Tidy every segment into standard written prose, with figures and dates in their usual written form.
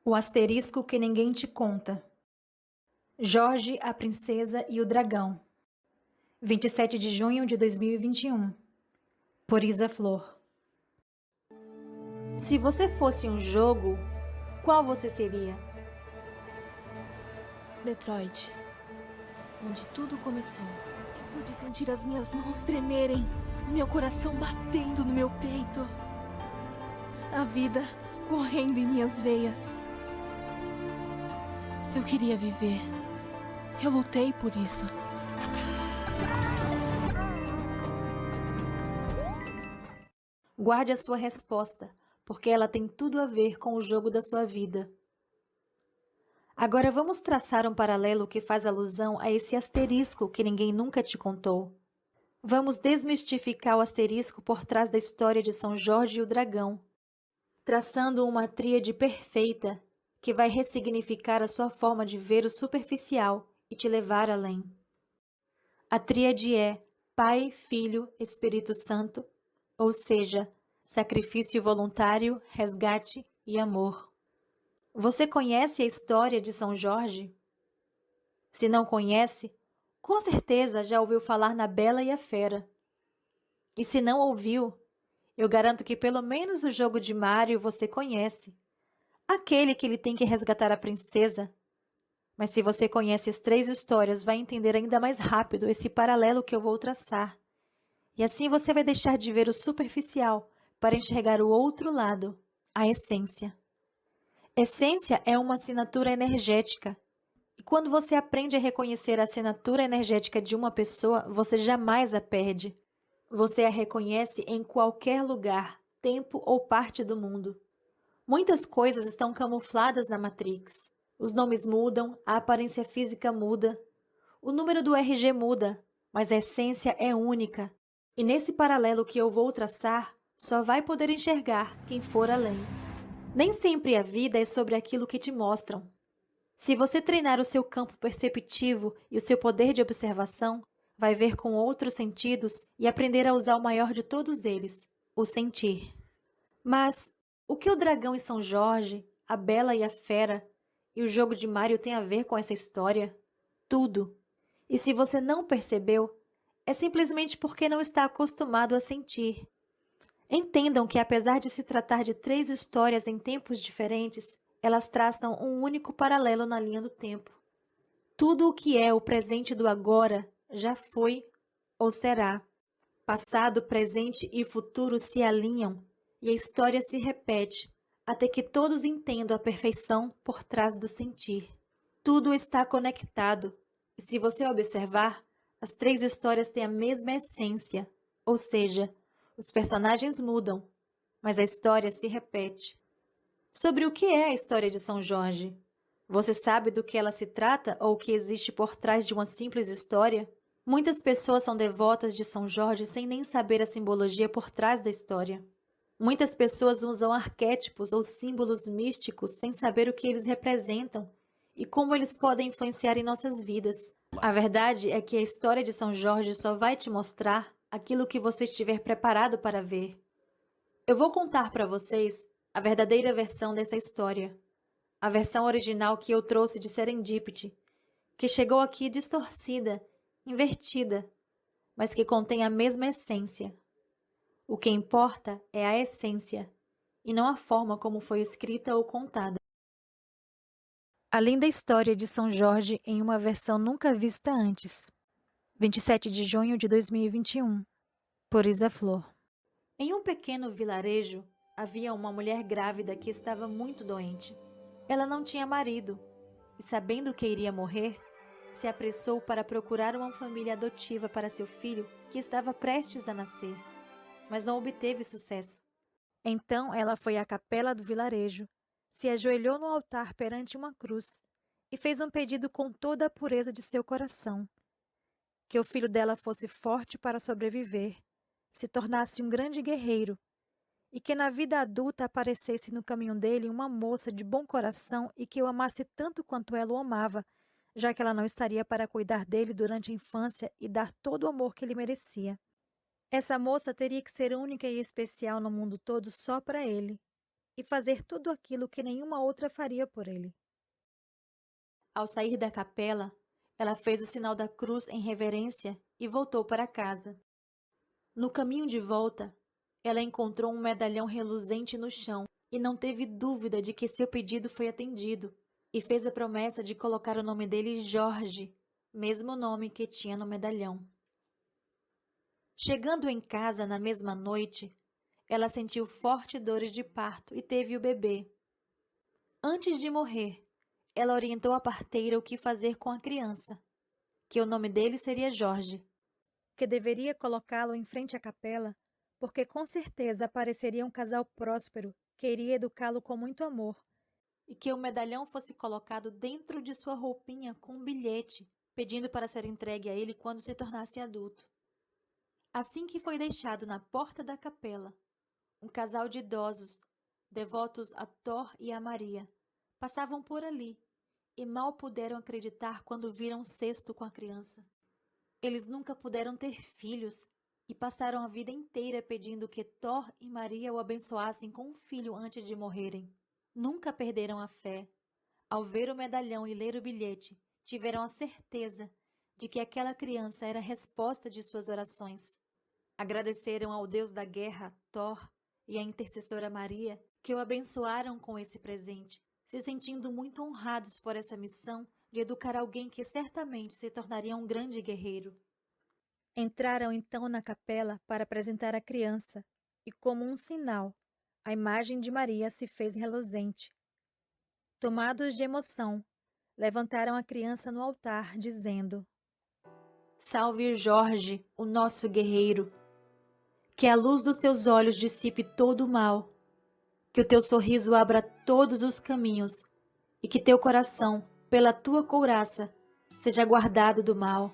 O asterisco que ninguém te conta. Jorge, a Princesa e o Dragão. 27 de junho de 2021. Por Isa Flor. Se você fosse um jogo, qual você seria? Detroit, onde tudo começou. Eu pude sentir as minhas mãos tremerem, meu coração batendo no meu peito, a vida correndo em minhas veias. Eu queria viver. Eu lutei por isso. Guarde a sua resposta, porque ela tem tudo a ver com o jogo da sua vida. Agora vamos traçar um paralelo que faz alusão a esse asterisco que ninguém nunca te contou. Vamos desmistificar o asterisco por trás da história de São Jorge e o Dragão, traçando uma tríade perfeita que vai ressignificar a sua forma de ver o superficial e te levar além. A tríade é Pai, Filho, Espírito Santo, ou seja, sacrifício voluntário, resgate e amor. Você conhece a história de São Jorge? Se não conhece, com certeza já ouviu falar na Bela e a Fera. E se não ouviu, eu garanto que pelo menos o jogo de Mário você conhece. Aquele que ele tem que resgatar a princesa. Mas se você conhece as 3 histórias, vai entender ainda mais rápido esse paralelo que eu vou traçar. E assim você vai deixar de ver o superficial para enxergar o outro lado, a essência. Essência é uma assinatura energética. E quando você aprende a reconhecer a assinatura energética de uma pessoa, você jamais a perde. Você a reconhece em qualquer lugar, tempo ou parte do mundo. Muitas coisas estão camufladas na Matrix. Os nomes mudam, a aparência física muda, o número do RG muda, mas a essência é única. E nesse paralelo que eu vou traçar, só vai poder enxergar quem for além. Nem sempre a vida é sobre aquilo que te mostram. Se você treinar o seu campo perceptivo e o seu poder de observação, vai ver com outros sentidos e aprender a usar o maior de todos eles, o sentir. Mas o que o dragão e São Jorge, a Bela e a Fera e o jogo de Mário tem a ver com essa história? Tudo. E se você não percebeu, é simplesmente porque não está acostumado a sentir. Entendam que apesar de se tratar de 3 histórias em tempos diferentes, elas traçam um único paralelo na linha do tempo. Tudo o que é o presente do agora já foi ou será. Passado, presente e futuro se alinham e a história se repete, até que todos entendam a perfeição por trás do sentir. Tudo está conectado, e se você observar, as 3 histórias têm a mesma essência, ou seja, os personagens mudam, mas a história se repete. Sobre o que é a história de São Jorge? Você sabe do que ela se trata ou o que existe por trás de uma simples história? Muitas pessoas são devotas de São Jorge sem nem saber a simbologia por trás da história. Muitas pessoas usam arquétipos ou símbolos místicos sem saber o que eles representam e como eles podem influenciar em nossas vidas. A verdade é que a história de São Jorge só vai te mostrar aquilo que você estiver preparado para ver. Eu vou contar para vocês a verdadeira versão dessa história, a versão original que eu trouxe de Serendipity, que chegou aqui distorcida, invertida, mas que contém a mesma essência. O que importa é a essência, e não a forma como foi escrita ou contada. A linda história de São Jorge em uma versão nunca vista antes. 27 de junho de 2021. Por Isa Flor. Em um pequeno vilarejo, havia uma mulher grávida que estava muito doente. Ela não tinha marido, e sabendo que iria morrer, se apressou para procurar uma família adotiva para seu filho que estava prestes a nascer, mas não obteve sucesso. Então ela foi à capela do vilarejo, se ajoelhou no altar perante uma cruz e fez um pedido com toda a pureza de seu coração: que o filho dela fosse forte para sobreviver, se tornasse um grande guerreiro, e que na vida adulta aparecesse no caminho dele uma moça de bom coração e que o amasse tanto quanto ela o amava, já que ela não estaria para cuidar dele durante a infância e dar todo o amor que ele merecia. Essa moça teria que ser única e especial no mundo todo só para ele. e fazer tudo aquilo que nenhuma outra faria por ele. Ao sair da capela, ela fez o sinal da cruz em reverência e voltou para casa. No caminho de volta, ela encontrou um medalhão reluzente no chão e não teve dúvida de que seu pedido foi atendido, e fez a promessa de colocar o nome dele Jorge, mesmo nome que tinha no medalhão. Chegando em casa na mesma noite, ela sentiu fortes dores de parto e teve o bebê. Antes de morrer, ela orientou a parteira o que fazer com a criança, que o nome dele seria Jorge, que deveria colocá-lo em frente à capela, porque com certeza apareceria um casal próspero que iria educá-lo com muito amor, e que o medalhão fosse colocado dentro de sua roupinha com um bilhete, pedindo para ser entregue a ele quando se tornasse adulto. Assim que foi deixado na porta da capela, um casal de idosos, devotos a Thor e a Maria, passavam por ali e mal puderam acreditar quando viram um cesto com a criança. Eles nunca puderam ter filhos e passaram a vida inteira pedindo que Thor e Maria o abençoassem com um filho antes de morrerem. Nunca perderam a fé. Ao ver o medalhão e ler o bilhete, tiveram a certeza de que aquela criança era a resposta de suas orações. Agradeceram ao Deus da guerra, Thor, e à intercessora Maria, que o abençoaram com esse presente, se sentindo muito honrados por essa missão de educar alguém que certamente se tornaria um grande guerreiro. Entraram então na capela para apresentar a criança, e como um sinal, a imagem de Maria se fez reluzente. Tomados de emoção, levantaram a criança no altar, dizendo: Salve Jorge, o nosso guerreiro! Que a luz dos teus olhos dissipe todo o mal, que o teu sorriso abra todos os caminhos, e que teu coração, pela tua couraça, seja guardado do mal.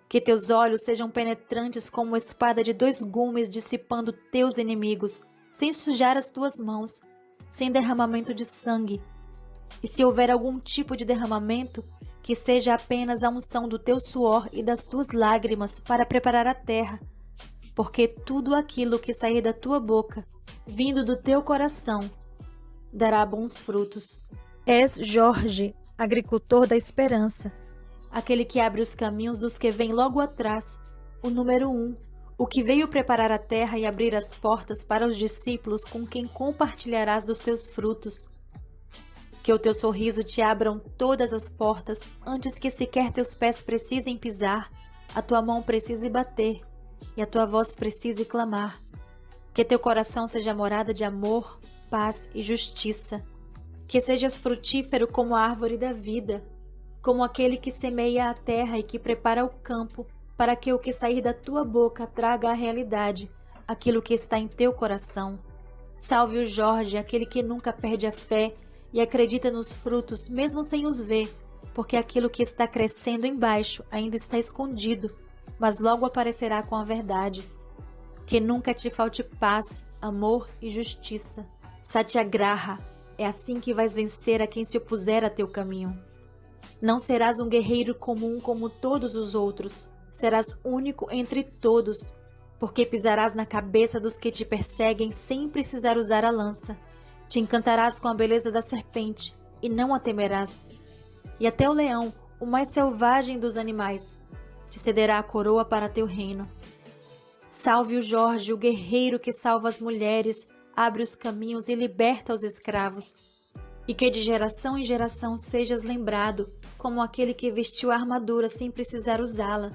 Que teus olhos sejam penetrantes como uma espada de 2 gumes, dissipando teus inimigos, sem sujar as tuas mãos, sem derramamento de sangue. E se houver algum tipo de derramamento, que seja apenas a unção do teu suor e das tuas lágrimas para preparar a terra, porque tudo aquilo que sair da tua boca, vindo do teu coração, dará bons frutos. És Jorge, agricultor da esperança, aquele que abre os caminhos dos que vêm logo atrás, o número 1, o que veio preparar a terra e abrir as portas para os discípulos com quem compartilharás dos teus frutos. Que o teu sorriso te abram todas as portas antes que sequer teus pés precisem pisar, a tua mão precise bater e a tua voz precise clamar. Que teu coração seja morada de amor, paz e justiça. Que sejas frutífero como a árvore da vida, como aquele que semeia a terra e que prepara o campo, para que o que sair da tua boca traga à realidade aquilo que está em teu coração. Salve o Jorge, aquele que nunca perde a fé e acredita nos frutos, mesmo sem os ver, porque aquilo que está crescendo embaixo ainda está escondido, mas logo aparecerá com a verdade. Que nunca te falte paz, amor e justiça. Satyagraha, é assim que vais vencer a quem se opuser a teu caminho. Não serás um guerreiro comum como todos os outros, serás único entre todos, porque pisarás na cabeça dos que te perseguem sem precisar usar a lança. Te encantarás com a beleza da serpente, e não a temerás. E até o leão, o mais selvagem dos animais, te cederá a coroa para teu reino. Salve o Jorge, o guerreiro que salva as mulheres, abre os caminhos e liberta os escravos. E que de geração em geração sejas lembrado como aquele que vestiu a armadura sem precisar usá-la.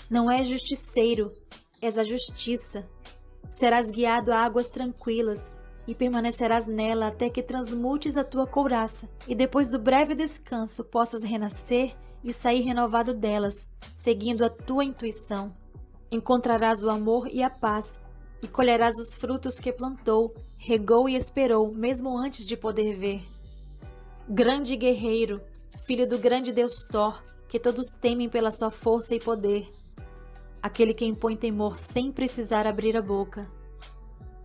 Não és justiceiro, és a justiça. Serás guiado a águas tranquilas e permanecerás nela até que transmutes a tua couraça e depois do breve descanso possas renascer e sair renovado delas, seguindo a tua intuição. Encontrarás o amor e a paz e colherás os frutos que plantou, regou e esperou, mesmo antes de poder ver. Grande guerreiro, filho do grande Deus Thor, que todos temem pela sua força e poder. Aquele que impõe temor sem precisar abrir a boca.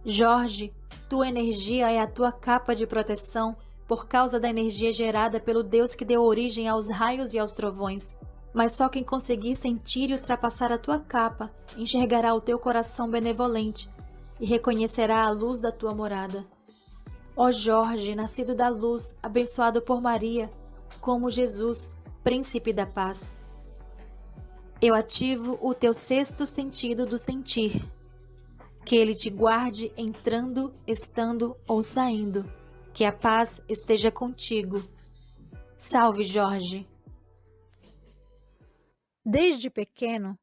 Jorge, tua energia é a tua capa de proteção por causa da energia gerada pelo Deus que deu origem aos raios e aos trovões. Mas só quem conseguir sentir e ultrapassar a tua capa enxergará o teu coração benevolente e reconhecerá a luz da tua morada. Ó Jorge, nascido da luz, abençoado por Maria, como Jesus, príncipe da paz. Eu ativo o teu sexto sentido do sentir. Que ele te guarde entrando, estando ou saindo. Que a paz esteja contigo. Salve, Jorge! Desde pequeno,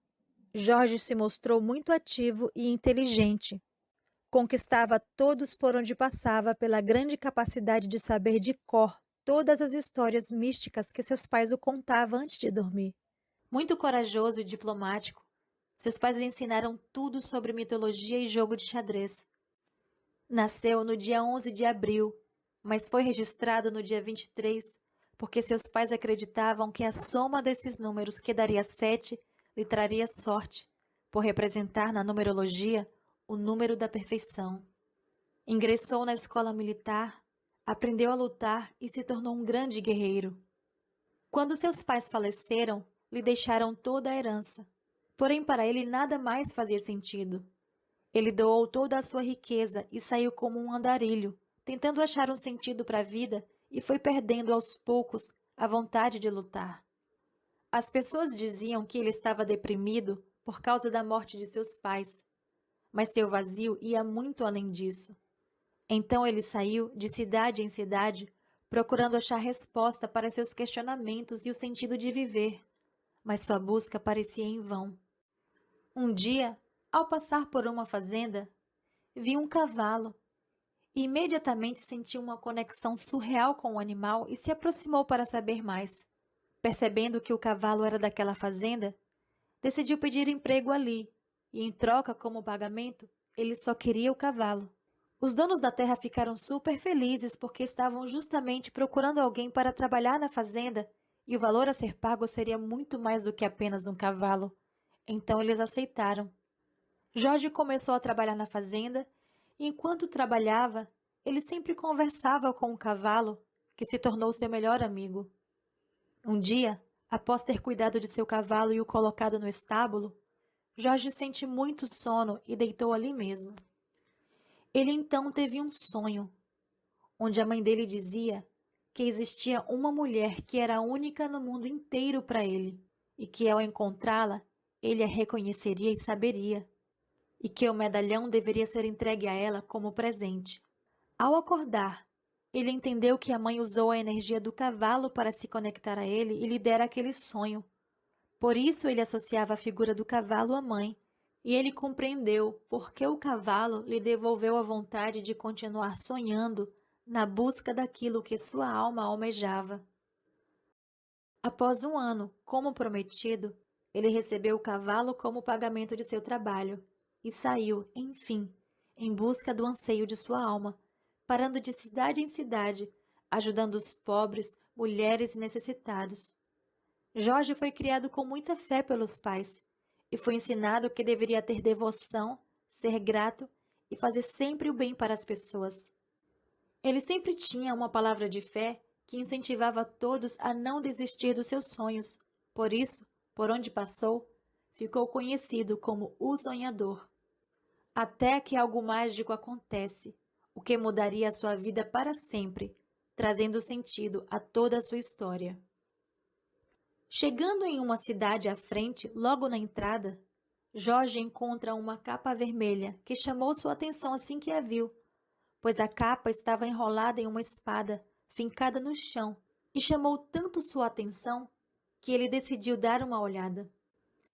Jorge se mostrou muito ativo e inteligente. Conquistava todos por onde passava pela grande capacidade de saber de cor todas as histórias místicas que seus pais o contavam antes de dormir. Muito corajoso e diplomático, seus pais lhe ensinaram tudo sobre mitologia e jogo de xadrez. Nasceu no dia 11 de abril, mas foi registrado no dia 23, porque seus pais acreditavam que a soma desses números, que daria 7, lhe traria sorte, por representar na numerologia o número da perfeição. Ingressou na escola militar, aprendeu a lutar e se tornou um grande guerreiro. Quando seus pais faleceram, lhe deixaram toda a herança. Porém, para ele nada mais fazia sentido. Ele doou toda a sua riqueza e saiu como um andarilho, tentando achar um sentido para a vida, e foi perdendo aos poucos a vontade de lutar. As pessoas diziam que ele estava deprimido por causa da morte de seus pais, mas seu vazio ia muito além disso. Então ele saiu de cidade em cidade, procurando achar resposta para seus questionamentos e o sentido de viver, mas sua busca parecia em vão. Um dia, ao passar por uma fazenda, viu um cavalo e imediatamente sentiu uma conexão surreal com o animal e se aproximou para saber mais. Percebendo que o cavalo era daquela fazenda, decidiu pedir emprego ali e, em troca, como pagamento, ele só queria o cavalo. Os donos da terra ficaram super felizes porque estavam justamente procurando alguém para trabalhar na fazenda e o valor a ser pago seria muito mais do que apenas um cavalo. Então eles aceitaram. Jorge começou a trabalhar na fazenda e, enquanto trabalhava, ele sempre conversava com o cavalo, que se tornou seu melhor amigo. Um dia, após ter cuidado de seu cavalo e o colocado no estábulo, Jorge sente muito sono e deitou ali mesmo. Ele então teve um sonho, onde a mãe dele dizia que existia uma mulher que era única no mundo inteiro para ele e que, ao encontrá-la, ele a reconheceria e saberia, e que o medalhão deveria ser entregue a ela como presente. Ao acordar, ele entendeu que a mãe usou a energia do cavalo para se conectar a ele e lhe dera aquele sonho. Por isso ele associava a figura do cavalo à mãe, e ele compreendeu por que o cavalo lhe devolveu a vontade de continuar sonhando na busca daquilo que sua alma almejava. Após um ano, como prometido, ele recebeu o cavalo como pagamento de seu trabalho e saiu, enfim, em busca do anseio de sua alma, parando de cidade em cidade, ajudando os pobres, mulheres e necessitados. Jorge foi criado com muita fé pelos pais e foi ensinado que deveria ter devoção, ser grato e fazer sempre o bem para as pessoas. Ele sempre tinha uma palavra de fé que incentivava todos a não desistir dos seus sonhos. Por isso, por onde passou, ficou conhecido como o sonhador. Até que algo mágico acontece, o que mudaria a sua vida para sempre, trazendo sentido a toda a sua história. Chegando em uma cidade à frente, logo na entrada, Jorge encontra uma capa vermelha que chamou sua atenção assim que a viu, pois a capa estava enrolada em uma espada fincada no chão e chamou tanto sua atenção que ele decidiu dar uma olhada.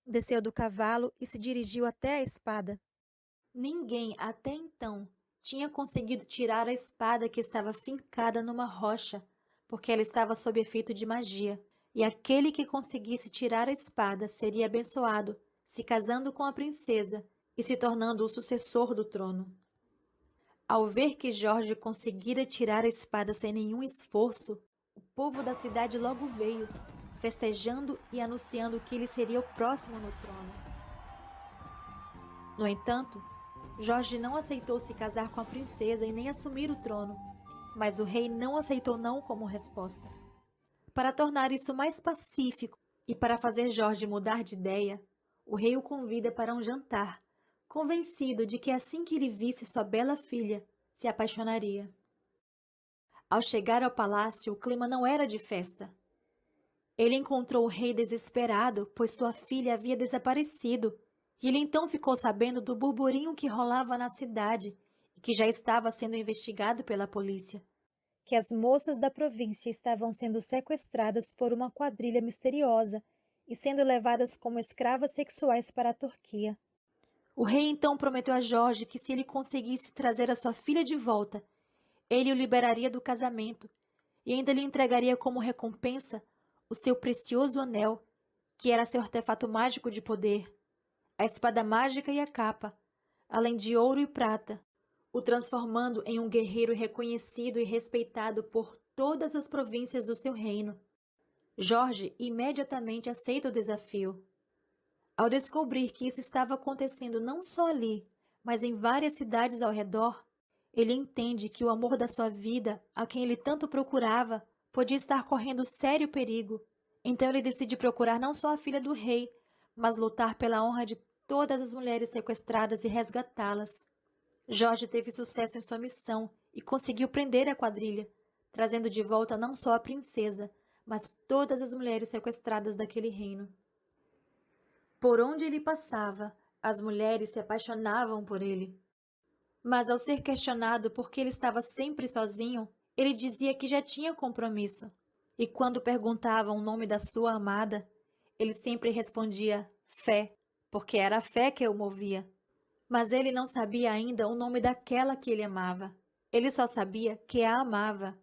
Desceu do cavalo e se dirigiu até a espada. Ninguém até então tinha conseguido tirar a espada que estava fincada numa rocha, porque ela estava sob efeito de magia. E aquele que conseguisse tirar a espada seria abençoado, se casando com a princesa e se tornando o sucessor do trono. Ao ver que Jorge conseguira tirar a espada sem nenhum esforço, o povo da cidade logo veio, festejando e anunciando que ele seria o próximo no trono. No entanto, Jorge não aceitou se casar com a princesa e nem assumir o trono, mas o rei não aceitou não como resposta. Para tornar isso mais pacífico e para fazer Jorge mudar de ideia, o rei o convida para um jantar, convencido de que assim que ele visse sua bela filha, se apaixonaria. Ao chegar ao palácio, o clima não era de festa. Ele encontrou o rei desesperado, pois sua filha havia desaparecido, e ele então ficou sabendo do burburinho que rolava na cidade e que já estava sendo investigado pela polícia. Que as moças da província estavam sendo sequestradas por uma quadrilha misteriosa e sendo levadas como escravas sexuais para a Turquia. O rei então prometeu a Jorge que se ele conseguisse trazer a sua filha de volta, ele o liberaria do casamento e ainda lhe entregaria como recompensa o seu precioso anel, que era seu artefato mágico de poder, a espada mágica e a capa, além de ouro e prata, o transformando em um guerreiro reconhecido e respeitado por todas as províncias do seu reino. Jorge imediatamente aceita o desafio. Ao descobrir que isso estava acontecendo não só ali, mas em várias cidades ao redor, ele entende que o amor da sua vida, a quem ele tanto procurava, podia estar correndo sério perigo. Então ele decide procurar não só a filha do rei, mas lutar pela honra de todas as mulheres sequestradas e resgatá-las. Jorge teve sucesso em sua missão e conseguiu prender a quadrilha, trazendo de volta não só a princesa, mas todas as mulheres sequestradas daquele reino. Por onde ele passava, as mulheres se apaixonavam por ele. Mas ao ser questionado por que ele estava sempre sozinho, ele dizia que já tinha compromisso. E quando perguntavam o nome da sua amada, ele sempre respondia fé, porque era a fé que o movia. Mas ele não sabia ainda o nome daquela que ele amava. Ele só sabia que a amava.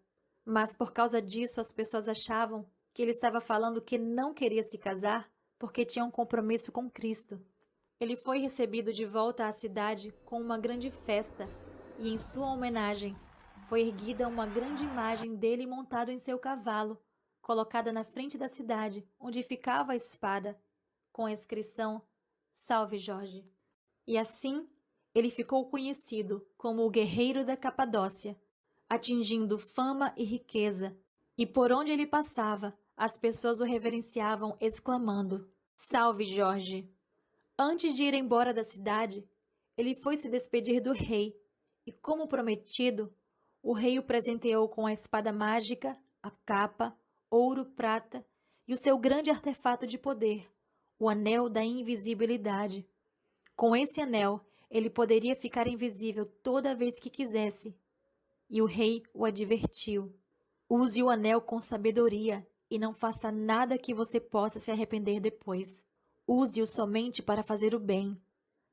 Mas por causa disso as pessoas achavam que ele estava falando que não queria se casar porque tinha um compromisso com Cristo. Ele foi recebido de volta à cidade com uma grande festa e em sua homenagem foi erguida uma grande imagem dele montado em seu cavalo, colocada na frente da cidade onde ficava a espada, com a inscrição Salve Jorge. E assim, ele ficou conhecido como o guerreiro da Capadócia, atingindo fama e riqueza, e por onde ele passava, as pessoas o reverenciavam exclamando, Salve Jorge! Antes de ir embora da cidade, ele foi se despedir do rei, e como prometido, o rei o presenteou com a espada mágica, a capa, ouro, prata e o seu grande artefato de poder, o anel da invisibilidade. Com esse anel, ele poderia ficar invisível toda vez que quisesse. E o rei o advertiu. Use o anel com sabedoria e não faça nada que você possa se arrepender depois. Use-o somente para fazer o bem.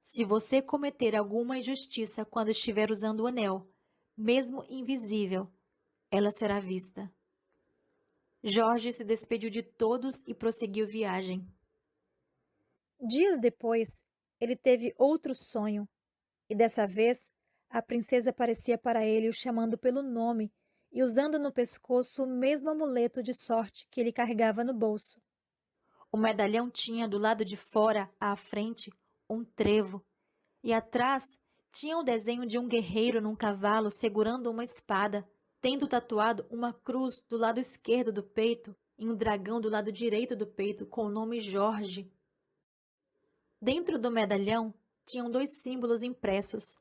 Se você cometer alguma injustiça quando estiver usando o anel, mesmo invisível, ela será vista. Jorge se despediu de todos e prosseguiu viagem. Dias depois, ele teve outro sonho, e dessa vez, a princesa aparecia para ele o chamando pelo nome e usando no pescoço o mesmo amuleto de sorte que ele carregava no bolso. O medalhão tinha do lado de fora, à frente, um trevo, e atrás tinha o desenho de um guerreiro num cavalo segurando uma espada, tendo tatuado uma cruz do lado esquerdo do peito e um dragão do lado direito do peito com o nome Jorge. Dentro do medalhão tinham dois símbolos impressos,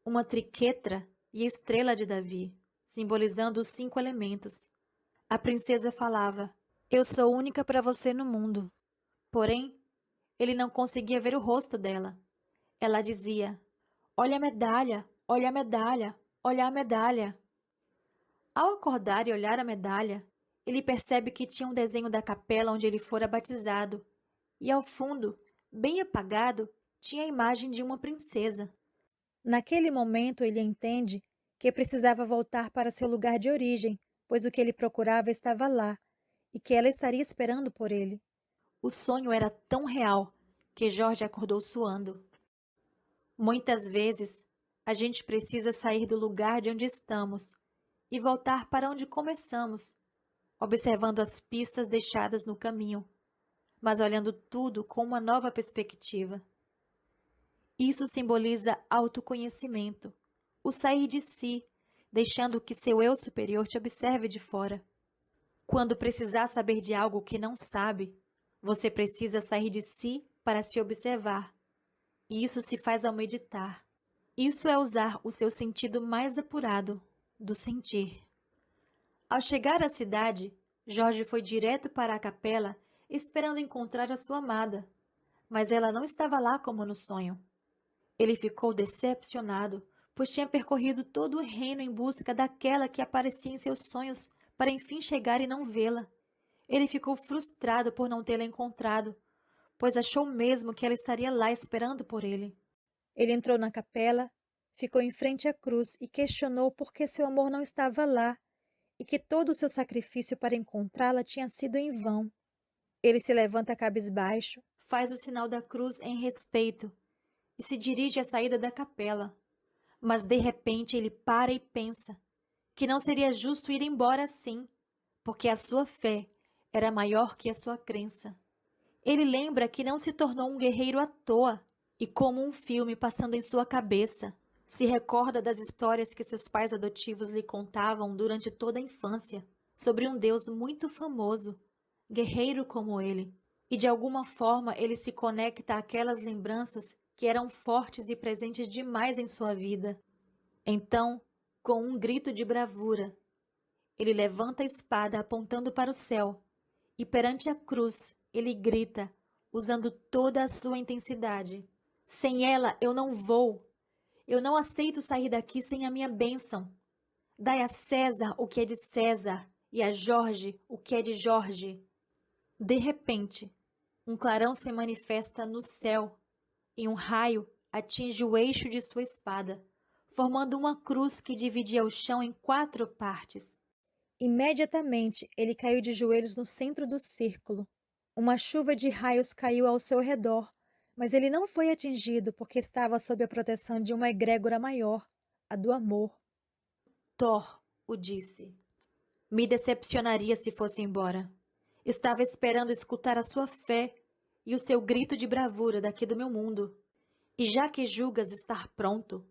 uma triquetra e a estrela de Davi, simbolizando os 5 elementos. A princesa falava, eu sou única para você no mundo. Porém, ele não conseguia ver o rosto dela. Ela dizia, olha a medalha, olha a medalha, olha a medalha. Ao acordar e olhar a medalha, ele percebe que tinha um desenho da capela onde ele fora batizado, e ao fundo, bem apagado, tinha a imagem de uma princesa. Naquele momento ele entende que precisava voltar para seu lugar de origem, pois o que ele procurava estava lá, e que ela estaria esperando por ele. O sonho era tão real que Jorge acordou suando. Muitas vezes, a gente precisa sair do lugar de onde estamos e voltar para onde começamos, observando as pistas deixadas no caminho, mas olhando tudo com uma nova perspectiva. Isso simboliza autoconhecimento, o sair de si, deixando que seu eu superior te observe de fora. Quando precisar saber de algo que não sabe, você precisa sair de si para se observar. E isso se faz ao meditar. Isso é usar o seu sentido mais apurado do sentir. Ao chegar à cidade, Jorge foi direto para a capela, esperando encontrar a sua amada, mas ela não estava lá como no sonho. Ele ficou decepcionado, pois tinha percorrido todo o reino em busca daquela que aparecia em seus sonhos para enfim chegar e não vê-la. Ele ficou frustrado por não tê-la encontrado, pois achou mesmo que ela estaria lá esperando por ele. Ele entrou na capela, ficou em frente à cruz e questionou por que seu amor não estava lá e que todo o seu sacrifício para encontrá-la tinha sido em vão. Ele se levanta cabisbaixo, faz o sinal da cruz em respeito e se dirige à saída da capela. Mas de repente ele para e pensa que não seria justo ir embora assim, porque a sua fé era maior que a sua crença. Ele lembra que não se tornou um guerreiro à toa e, como um filme passando em sua cabeça, se recorda das histórias que seus pais adotivos lhe contavam durante toda a infância sobre um Deus muito famoso, guerreiro como ele. E de alguma forma ele se conecta àquelas lembranças que eram fortes e presentes demais em sua vida. Então, com um grito de bravura, ele levanta a espada apontando para o céu e perante a cruz ele grita, usando toda a sua intensidade: sem ela eu não vou. Eu não aceito sair daqui sem a minha bênção. Dai a César o que é de César e a Jorge o que é de Jorge. De repente, um clarão se manifesta no céu e um raio atinge o eixo de sua espada, formando uma cruz que dividia o chão em 4 partes. Imediatamente, ele caiu de joelhos no centro do círculo. Uma chuva de raios caiu ao seu redor, mas ele não foi atingido porque estava sob a proteção de uma egrégora maior, a do amor. Thor o disse. Me decepcionaria se fosse embora. Estava esperando escutar a sua fé e o seu grito de bravura daqui do meu mundo. E já que julgas estar pronto,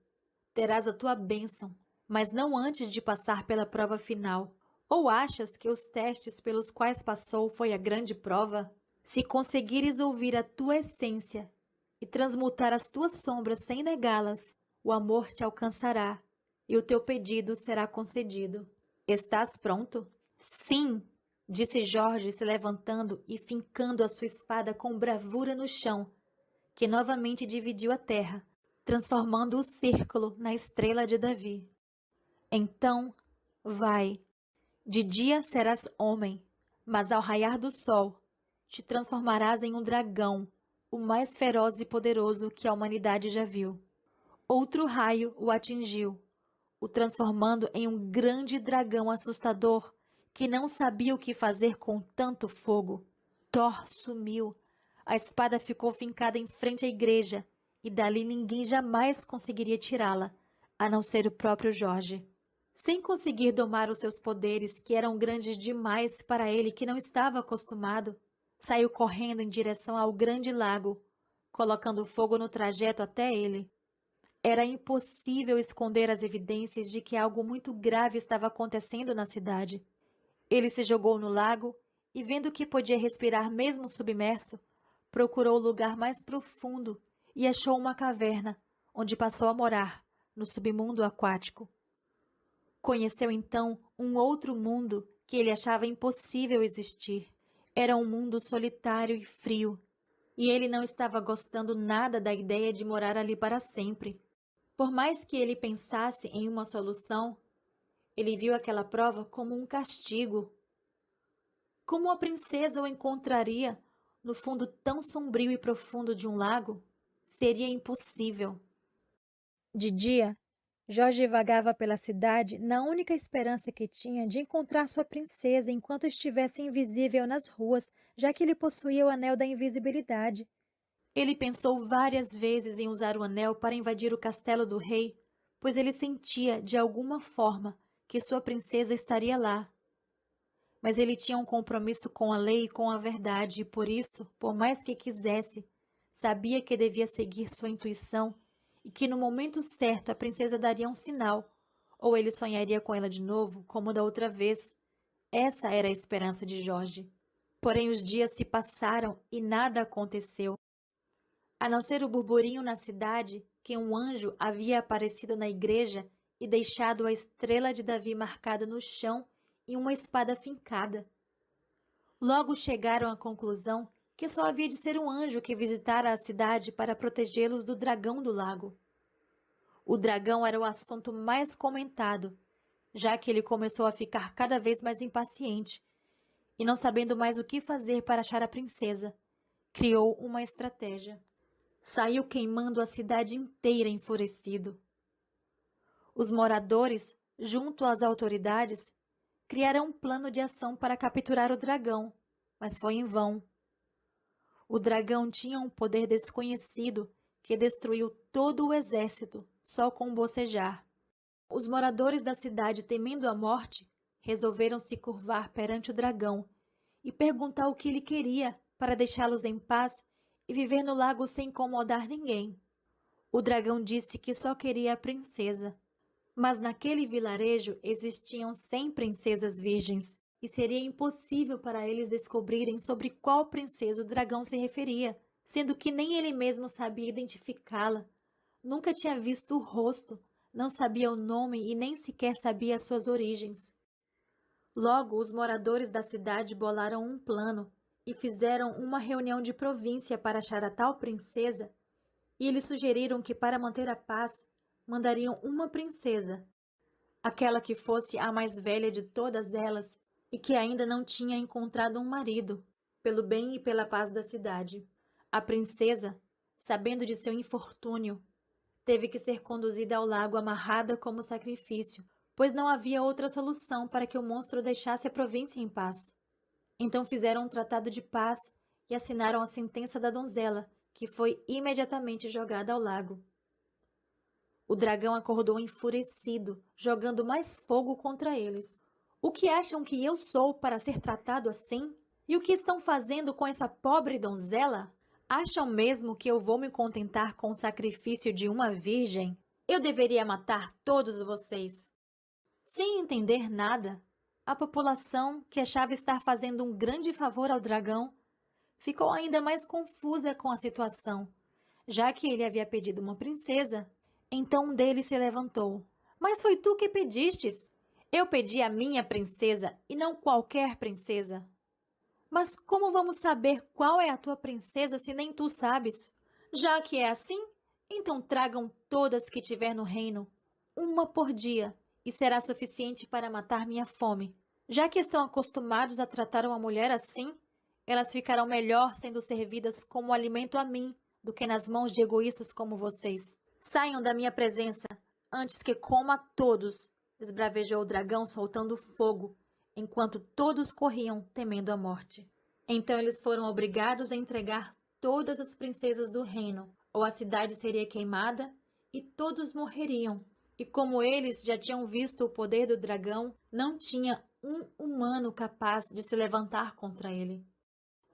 terás a tua bênção, mas não antes de passar pela prova final. Ou achas que os testes pelos quais passou foi a grande prova? Se conseguires ouvir a tua essência e transmutar as tuas sombras sem negá-las, o amor te alcançará e o teu pedido será concedido. Estás pronto? Sim, disse Jorge se levantando e fincando a sua espada com bravura no chão, que novamente dividiu a terra, transformando o círculo na estrela de Davi. Então, vai. De dia serás homem, mas ao raiar do sol, te transformarás em um dragão, o mais feroz e poderoso que a humanidade já viu. Outro raio o atingiu, o transformando em um grande dragão assustador que não sabia o que fazer com tanto fogo. Thor sumiu. A espada ficou fincada em frente à igreja e dali ninguém jamais conseguiria tirá-la, a não ser o próprio Jorge. Sem conseguir domar os seus poderes, que eram grandes demais para ele que não estava acostumado, saiu correndo em direção ao grande lago, colocando fogo no trajeto até ele. Era impossível esconder as evidências de que algo muito grave estava acontecendo na cidade. Ele se jogou no lago e, vendo que podia respirar mesmo submerso, procurou o lugar mais profundo e achou uma caverna, onde passou a morar, no submundo aquático. Conheceu então um outro mundo que ele achava impossível existir. Era um mundo solitário e frio, e ele não estava gostando nada da ideia de morar ali para sempre. Por mais que ele pensasse em uma solução, ele viu aquela prova como um castigo. Como a princesa o encontraria no fundo tão sombrio e profundo de um lago? Seria impossível. De dia, Jorge vagava pela cidade na única esperança que tinha de encontrar sua princesa enquanto estivesse invisível nas ruas, já que ele possuía o anel da invisibilidade. Ele pensou várias vezes em usar o anel para invadir o castelo do rei, pois ele sentia, de alguma forma, que sua princesa estaria lá. Mas ele tinha um compromisso com a lei e com a verdade, e por isso, por mais que quisesse, sabia que devia seguir sua intuição e que no momento certo a princesa daria um sinal, ou ele sonharia com ela de novo, como da outra vez. Essa era a esperança de Jorge. Porém, os dias se passaram e nada aconteceu. A não ser o burburinho na cidade que um anjo havia aparecido na igreja e deixado a estrela de Davi marcada no chão e uma espada fincada. Logo chegaram à conclusão que só havia de ser um anjo que visitara a cidade para protegê-los do dragão do lago. O dragão era o assunto mais comentado, já que ele começou a ficar cada vez mais impaciente e, não sabendo mais o que fazer para achar a princesa, criou uma estratégia. Saiu queimando a cidade inteira enfurecido. Os moradores, junto às autoridades, criaram um plano de ação para capturar o dragão, mas foi em vão. O dragão tinha um poder desconhecido que destruiu todo o exército só com bocejar. Os moradores da cidade, temendo a morte, resolveram se curvar perante o dragão e perguntar o que ele queria para deixá-los em paz e viver no lago sem incomodar ninguém. O dragão disse que só queria a princesa. Mas naquele vilarejo existiam 100 princesas virgens e seria impossível para eles descobrirem sobre qual princesa o dragão se referia, sendo que nem ele mesmo sabia identificá-la. Nunca tinha visto o rosto, não sabia o nome e nem sequer sabia as suas origens. Logo, os moradores da cidade bolaram um plano e fizeram uma reunião de província para achar a tal princesa, e eles sugeriram que, para manter a paz, mandariam uma princesa, aquela que fosse a mais velha de todas elas e que ainda não tinha encontrado um marido, pelo bem e pela paz da cidade. A princesa, sabendo de seu infortúnio, teve que ser conduzida ao lago amarrada como sacrifício, pois não havia outra solução para que o monstro deixasse a província em paz. Então fizeram um tratado de paz e assinaram a sentença da donzela, que foi imediatamente jogada ao lago. O dragão acordou enfurecido, jogando mais fogo contra eles. O que acham que eu sou para ser tratado assim? E o que estão fazendo com essa pobre donzela? Acham mesmo que eu vou me contentar com o sacrifício de uma virgem? Eu deveria matar todos vocês. Sem entender nada, a população, que achava estar fazendo um grande favor ao dragão, ficou ainda mais confusa com a situação, já que ele havia pedido uma princesa. Então um deles se levantou. Mas foi tu que pedistes. Eu pedi a minha princesa e não qualquer princesa. Mas como vamos saber qual é a tua princesa se nem tu sabes? Já que é assim, então tragam todas que tiver no reino, uma por dia, e será suficiente para matar minha fome. Já que estão acostumados a tratar uma mulher assim, elas ficarão melhor sendo servidas como alimento a mim do que nas mãos de egoístas como vocês. Saiam da minha presença, antes que coma todos, esbravejou o dragão soltando fogo, enquanto todos corriam, temendo a morte. Então eles foram obrigados a entregar todas as princesas do reino, ou a cidade seria queimada e todos morreriam. E como eles já tinham visto o poder do dragão, não tinha um humano capaz de se levantar contra ele.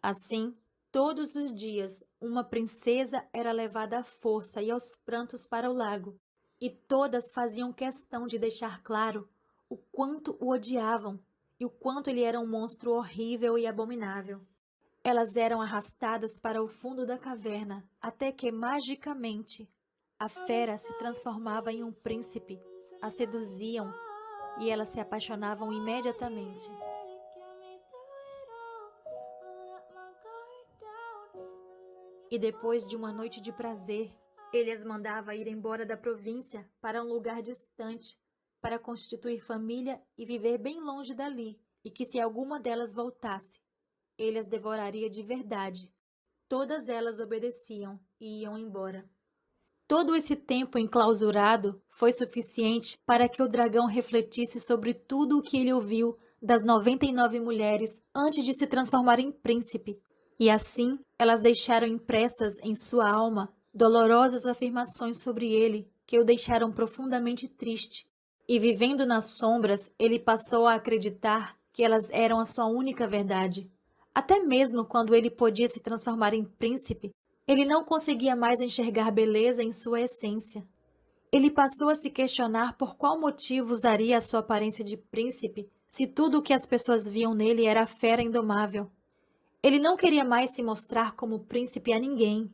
Assim, todos os dias, uma princesa era levada à força e aos prantos para o lago, e todas faziam questão de deixar claro o quanto o odiavam e o quanto ele era um monstro horrível e abominável. Elas eram arrastadas para o fundo da caverna, até que, magicamente, a fera se transformava em um príncipe, a seduziam e elas se apaixonavam imediatamente. E depois de uma noite de prazer, ele as mandava ir embora da província para um lugar distante, para constituir família e viver bem longe dali, e que se alguma delas voltasse, ele as devoraria de verdade. Todas elas obedeciam e iam embora. Todo esse tempo enclausurado foi suficiente para que o dragão refletisse sobre tudo o que ele ouviu das 99 mulheres antes de se transformar em príncipe. E assim, elas deixaram impressas em sua alma dolorosas afirmações sobre ele que o deixaram profundamente triste. E vivendo nas sombras, ele passou a acreditar que elas eram a sua única verdade. Até mesmo quando ele podia se transformar em príncipe, ele não conseguia mais enxergar beleza em sua essência. Ele passou a se questionar por qual motivo usaria a sua aparência de príncipe se tudo o que as pessoas viam nele era a fera indomável. Ele não queria mais se mostrar como príncipe a ninguém.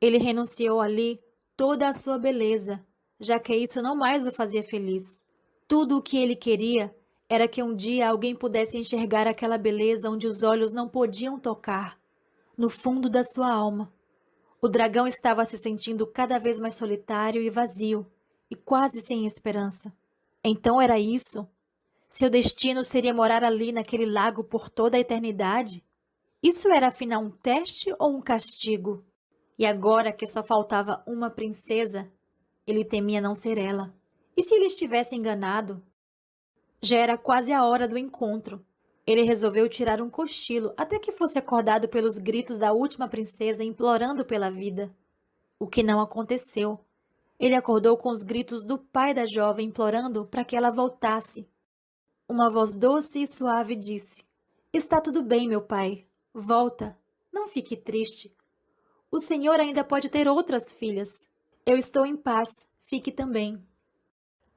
Ele renunciou ali toda a sua beleza, já que isso não mais o fazia feliz. Tudo o que ele queria era que um dia alguém pudesse enxergar aquela beleza onde os olhos não podiam tocar, no fundo da sua alma. O dragão estava se sentindo cada vez mais solitário e vazio, e quase sem esperança. Então era isso? Seu destino seria morar ali naquele lago por toda a eternidade? Isso era afinal um teste ou um castigo? E agora que só faltava uma princesa, ele temia não ser ela. E se ele estivesse enganado? Já era quase a hora do encontro. Ele resolveu tirar um cochilo até que fosse acordado pelos gritos da última princesa implorando pela vida. O que não aconteceu. Ele acordou com os gritos do pai da jovem implorando para que ela voltasse. Uma voz doce e suave disse: "Está tudo bem, meu pai. Volta. Não fique triste. O senhor ainda pode ter outras filhas. Eu estou em paz. Fique também."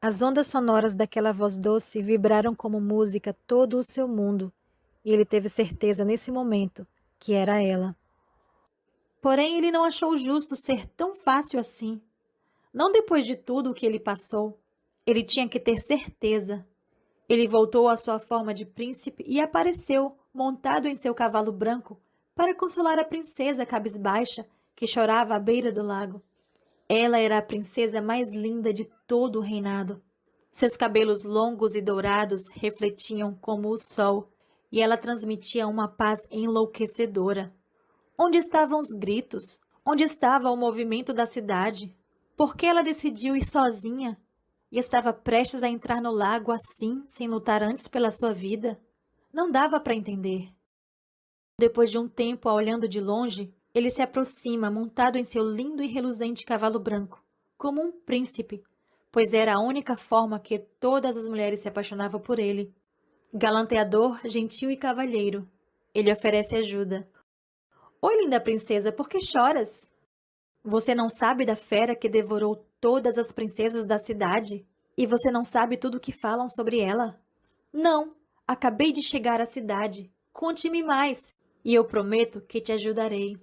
As ondas sonoras daquela voz doce vibraram como música todo o seu mundo, e ele teve certeza nesse momento que era ela. Porém, ele não achou justo ser tão fácil assim. Não depois de tudo o que ele passou. Ele tinha que ter certeza. Ele voltou à sua forma de príncipe e apareceu, montado em seu cavalo branco, para consolar a princesa cabisbaixa que chorava à beira do lago. Ela era a princesa mais linda de todo o reinado. Seus cabelos longos e dourados refletiam como o sol, e ela transmitia uma paz enlouquecedora. Onde estavam os gritos? Onde estava o movimento da cidade? Por que ela decidiu ir sozinha? E estava prestes a entrar no lago assim, sem lutar antes pela sua vida? Não dava para entender. Depois de um tempo, olhando de longe, ele se aproxima, montado em seu lindo e reluzente cavalo branco, como um príncipe, pois era a única forma que todas as mulheres se apaixonavam por ele. Galanteador, gentil e cavalheiro, ele oferece ajuda. "Oi, linda princesa, por que choras? Você não sabe da fera que devorou todas as princesas da cidade? E você não sabe tudo o que falam sobre ela?" "Não, acabei de chegar à cidade. Conte-me mais, e eu prometo que te ajudarei."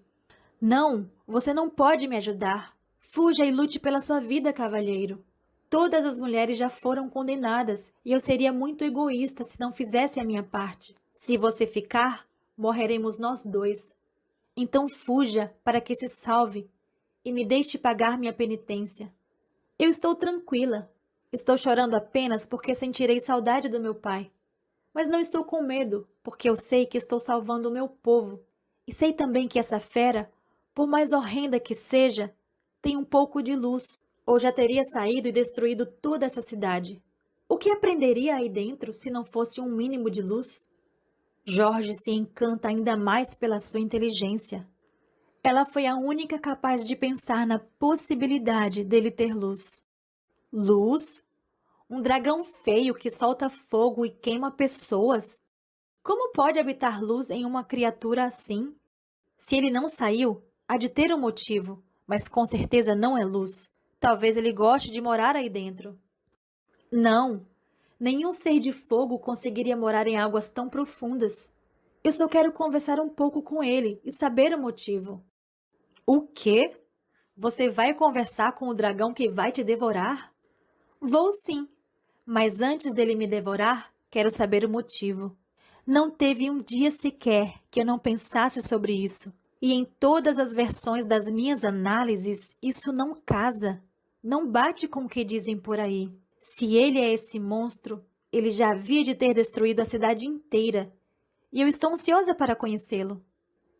"Não, você não pode me ajudar. Fuja e lute pela sua vida, cavalheiro. Todas as mulheres já foram condenadas, e eu seria muito egoísta se não fizesse a minha parte. Se você ficar, morreremos nós dois. Então fuja para que se salve e me deixe pagar minha penitência. Eu estou tranquila. Estou chorando apenas porque sentirei saudade do meu pai. Mas não estou com medo, porque eu sei que estou salvando o meu povo. E sei também que essa fera, por mais horrenda que seja, tem um pouco de luz, ou já teria saído e destruído toda essa cidade. O que aprenderia aí dentro se não fosse um mínimo de luz?" Jorge se encanta ainda mais pela sua inteligência. Ela foi a única capaz de pensar na possibilidade dele ter luz. Luz? Um dragão feio que solta fogo e queima pessoas? Como pode habitar luz em uma criatura assim? Se ele não saiu, há de ter um motivo, mas com certeza não é luz. Talvez ele goste de morar aí dentro. Não, nenhum ser de fogo conseguiria morar em águas tão profundas. Eu só quero conversar um pouco com ele e saber o motivo. O quê? Você vai conversar com o dragão que vai te devorar? Vou sim, mas antes dele me devorar, quero saber o motivo. Não teve um dia sequer que eu não pensasse sobre isso. E em todas as versões das minhas análises, isso não casa. Não bate com o que dizem por aí. Se ele é esse monstro, ele já havia de ter destruído a cidade inteira. E eu estou ansiosa para conhecê-lo.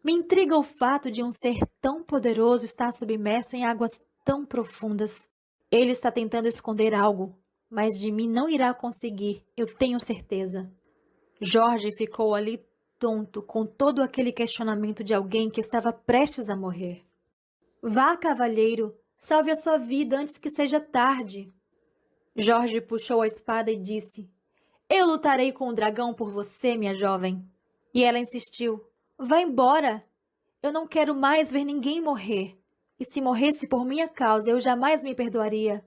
Me intriga o fato de um ser tão poderoso estar submerso em águas tão profundas. Ele está tentando esconder algo, mas de mim não irá conseguir, eu tenho certeza. Jorge ficou ali tonto com todo aquele questionamento de alguém que estava prestes a morrer. Vá, cavalheiro, salve a sua vida antes que seja tarde. Jorge puxou a espada e disse: Eu lutarei com o dragão por você, minha jovem. E ela insistiu: Vá embora. Eu não quero mais ver ninguém morrer. E se morresse por minha causa, eu jamais me perdoaria.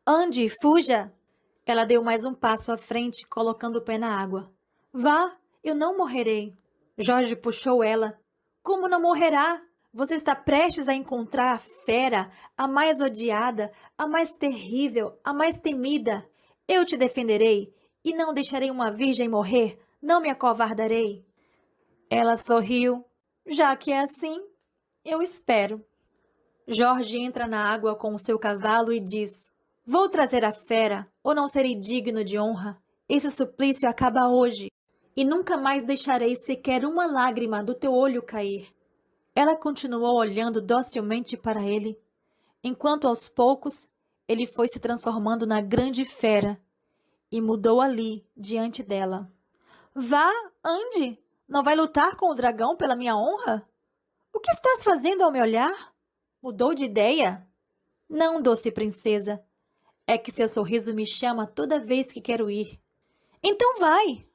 Ande, fuja. Ela deu mais um passo à frente, colocando o pé na água. Vá, eu não morrerei. Jorge puxou ela. Como não morrerá? Você está prestes a encontrar a fera, a mais odiada, a mais terrível, a mais temida. Eu te defenderei E não deixarei uma virgem morrer, não me acovardarei. Ela sorriu. Já que é assim, eu espero. Jorge entra na água com o seu cavalo e diz: Vou trazer a fera, ou não serei digno de honra. Esse suplício acaba hoje, e nunca mais deixarei sequer uma lágrima do teu olho cair. Ela continuou olhando docilmente para ele, enquanto aos poucos ele foi se transformando na grande fera e mudou ali, diante dela. Vá, ande! Não vai lutar com o dragão pela minha honra? O que estás fazendo ao me olhar? Mudou de ideia? Não, doce princesa. É que seu sorriso me chama toda vez que quero ir. Então vai!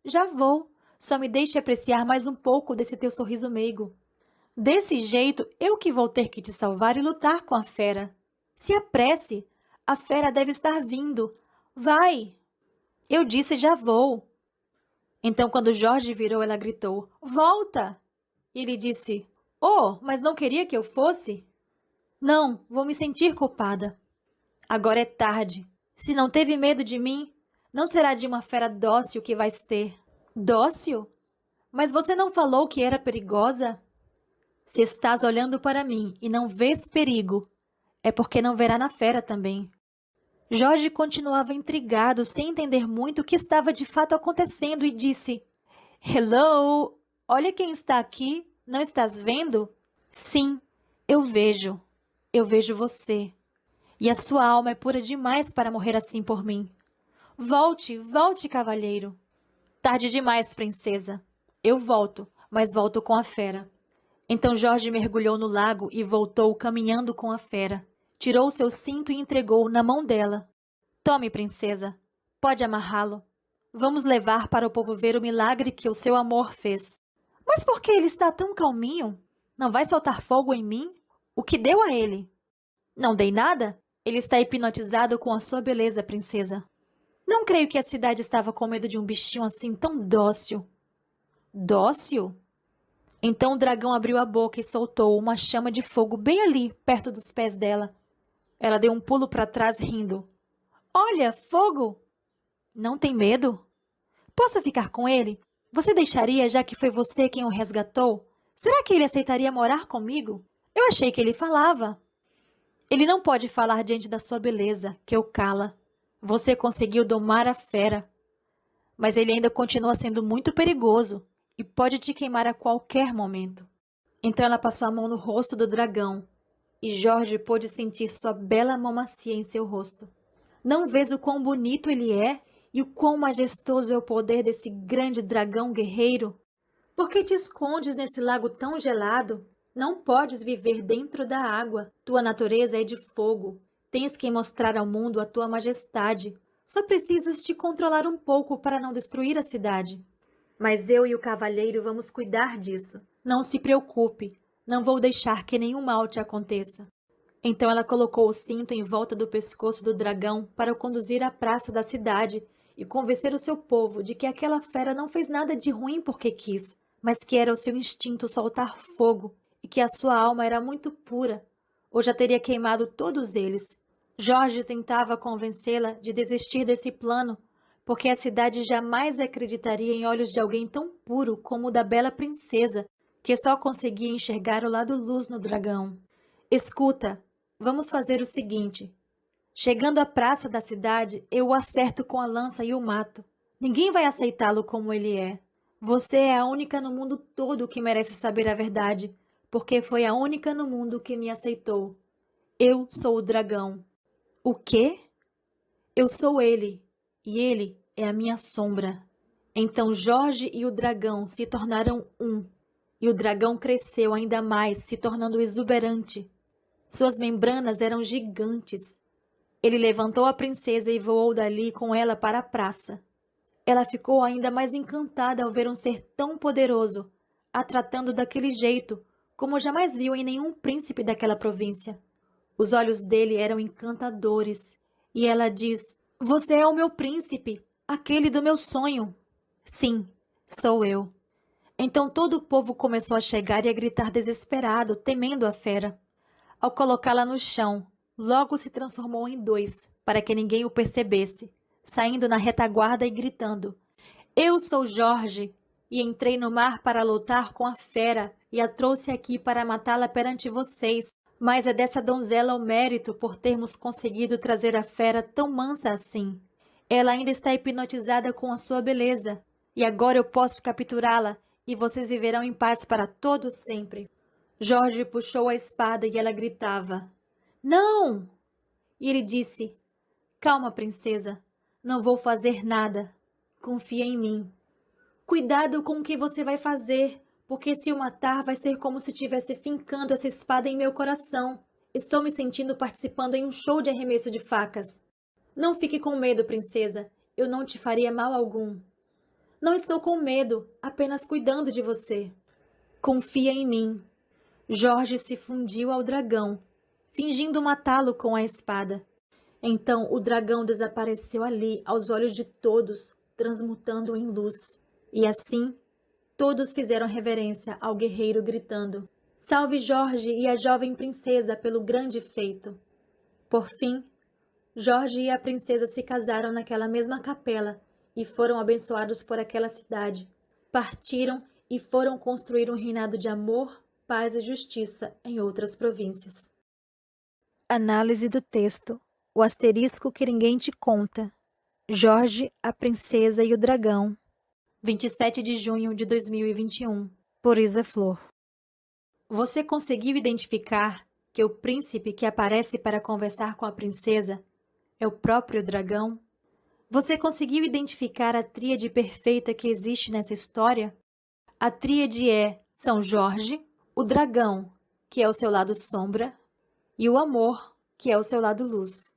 Já vou. Só me deixe apreciar mais um pouco desse teu sorriso meigo. Desse jeito, eu que vou ter que te salvar e lutar com a fera. Se apresse, a fera deve estar vindo. Vai! Eu disse já vou. Então, quando Jorge virou, ela gritou, volta! E ele disse, oh, mas não queria que eu fosse? Não, vou me sentir culpada. Agora é tarde. Se não teve medo de mim, não será de uma fera dócil que vais ter. Dócil? Mas você não falou que era perigosa? Se estás olhando para mim e não vês perigo, é porque não verá na fera também. Jorge continuava intrigado, sem entender muito o que estava de fato acontecendo, e disse, Hello, olha quem está aqui, não estás vendo? Sim, eu vejo você. E a sua alma é pura demais para morrer assim por mim. Volte, volte, cavalheiro. Tarde demais, princesa. Eu volto, mas volto com a fera. Então Jorge mergulhou no lago e voltou caminhando com a fera. Tirou seu cinto e entregou na mão dela. Tome, princesa. Pode amarrá-lo. Vamos levar para o povo ver o milagre que o seu amor fez. Mas por que ele está tão calminho? Não vai soltar fogo em mim? O que deu a ele? Não dei nada? Ele está hipnotizado com a sua beleza, princesa. Não creio que a cidade estava com medo de um bichinho assim tão dócil. Dócil? Então o dragão abriu a boca e soltou uma chama de fogo bem ali, perto dos pés dela. Ela deu um pulo para trás, rindo. Olha, fogo! Não tem medo? Posso ficar com ele? Você deixaria, já que foi você quem o resgatou? Será que ele aceitaria morar comigo? Eu achei que ele falava. Ele não pode falar diante da sua beleza, que o cala. Você conseguiu domar a fera. Mas ele ainda continua sendo muito perigoso e pode te queimar a qualquer momento. Então ela passou a mão no rosto do dragão e Jorge pôde sentir sua bela mão macia em seu rosto. Não vês o quão bonito ele é e o quão majestoso é o poder desse grande dragão guerreiro? Por que te escondes nesse lago tão gelado? Não podes viver dentro da água. Tua natureza é de fogo. Tens que mostrar ao mundo a tua majestade. Só precisas te controlar um pouco para não destruir a cidade. Mas eu e o cavalheiro vamos cuidar disso. Não se preocupe. Não vou deixar que nenhum mal te aconteça. Então ela colocou o cinto em volta do pescoço do dragão para o conduzir à praça da cidade e convencer o seu povo de que aquela fera não fez nada de ruim porque quis, mas que era o seu instinto soltar fogo e que a sua alma era muito pura, ou já teria queimado todos eles. Jorge tentava convencê-la de desistir desse plano, porque a cidade jamais acreditaria em olhos de alguém tão puro como o da bela princesa, que só conseguia enxergar o lado luz no dragão. Escuta, vamos fazer o seguinte. Chegando à praça da cidade, eu o acerto com a lança e o mato. Ninguém vai aceitá-lo como ele é. Você é a única no mundo todo que merece saber a verdade, porque foi a única no mundo que me aceitou. Eu sou o dragão. O quê? Eu sou ele, e ele é a minha sombra. Então Jorge e o dragão se tornaram um, e o dragão cresceu ainda mais, se tornando exuberante. Suas membranas eram gigantes. Ele levantou a princesa e voou dali com ela para a praça. Ela ficou ainda mais encantada ao ver um ser tão poderoso, a tratando daquele jeito, como jamais viu em nenhum príncipe daquela província. Os olhos dele eram encantadores, e ela diz, você é o meu príncipe, aquele do meu sonho. Sim, sou eu. Então todo o povo começou a chegar e a gritar desesperado, temendo a fera. Ao colocá-la no chão, logo se transformou em dois, para que ninguém o percebesse. saindo na retaguarda e gritando: Eu sou Jorge, e entrei no mar para lutar com a fera, e a trouxe aqui para matá-la perante vocês. Mas é dessa donzela o mérito por termos conseguido trazer a fera tão mansa assim. Ela ainda está hipnotizada com a sua beleza, e agora eu posso capturá-la, e vocês viverão em paz para todo sempre. Jorge puxou a espada e ela gritava: Não! E ele disse: Calma, princesa, não vou fazer nada. Confia em mim. Cuidado com o que você vai fazer, porque se o matar vai ser como se estivesse fincando essa espada em meu coração. Estou me sentindo participando em um show de arremesso de facas. Não fique com medo, princesa. Eu não te faria mal algum. Não estou com medo, apenas cuidando de você. Confia em mim. Jorge se fundiu ao dragão, fingindo matá-lo com a espada. Então o dragão desapareceu ali aos olhos de todos, transmutando em luz. E assim, todos fizeram reverência ao guerreiro gritando: Salve Jorge e a jovem princesa pelo grande feito. Por fim, Jorge e a princesa se casaram naquela mesma capela e foram abençoados por aquela cidade. Partiram e foram construir um reinado de amor, paz e justiça em outras províncias. Análise do texto. O asterisco que ninguém te conta. Jorge, a princesa e o dragão. 27 de junho de 2021. Por Isa Flor. Você conseguiu identificar que o príncipe que aparece para conversar com a princesa é o próprio dragão? Você conseguiu identificar a tríade perfeita que existe nessa história? A tríade é São Jorge, o dragão, que é o seu lado sombra, e o amor, que é o seu lado luz.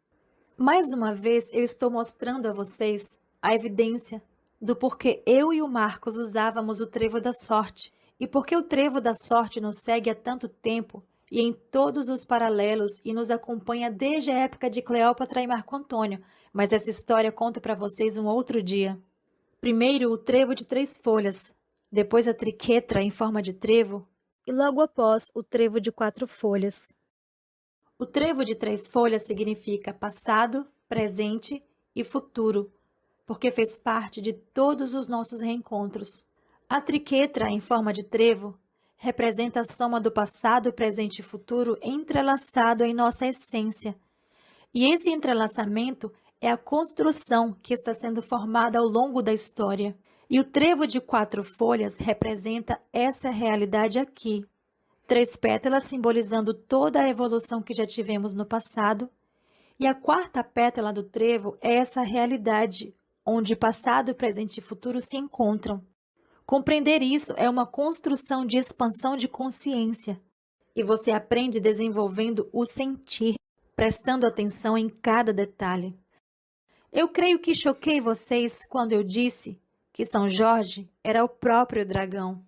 Mais uma vez, eu estou mostrando a vocês a evidência do porquê eu e o Marcos usávamos o trevo da sorte e porque o trevo da sorte nos segue há tanto tempo e em todos os paralelos e nos acompanha desde a época de Cleópatra e Marco Antônio, mas essa história conto para vocês um outro dia. Primeiro, o trevo de 3 folhas, depois a triquetra em forma de trevo e logo após o trevo de 4 folhas. O trevo de 3 folhas significa passado, presente e futuro, porque fez parte de todos os nossos reencontros. A triquetra, em forma de trevo, representa a soma do passado, presente e futuro entrelaçado em nossa essência. E esse entrelaçamento é a construção que está sendo formada ao longo da história. E o trevo de 4 folhas representa essa realidade aqui. 3 pétalas simbolizando toda a evolução que já tivemos no passado. E a 4ª pétala do trevo é essa realidade, onde passado, presente e futuro se encontram. Compreender isso é uma construção de expansão de consciência. E você aprende desenvolvendo o sentir, prestando atenção em cada detalhe. Eu creio que choquei vocês quando eu disse que São Jorge era o próprio dragão.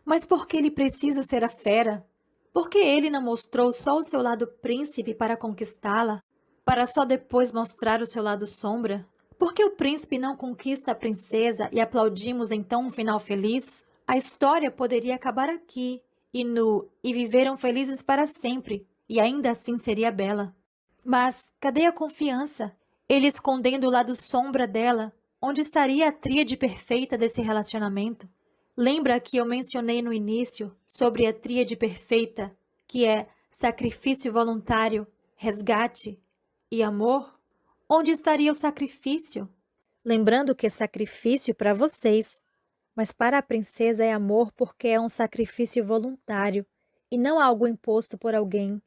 Mas por que ele precisa ser a fera? Por que ele não mostrou só o seu lado príncipe para conquistá-la, para só depois mostrar o seu lado sombra? Por que o príncipe não conquista a princesa e aplaudimos então um final feliz? A história poderia acabar aqui, e viveram felizes para sempre, e ainda assim seria bela. Mas cadê a confiança? Ele escondendo o lado sombra dela, onde estaria a tríade perfeita desse relacionamento? Lembra que eu mencionei no início sobre a tríade perfeita, que é sacrifício voluntário, resgate e amor? Onde estaria o sacrifício? Lembrando que sacrifício para vocês, mas para a princesa é amor porque é um sacrifício voluntário e não algo imposto por alguém.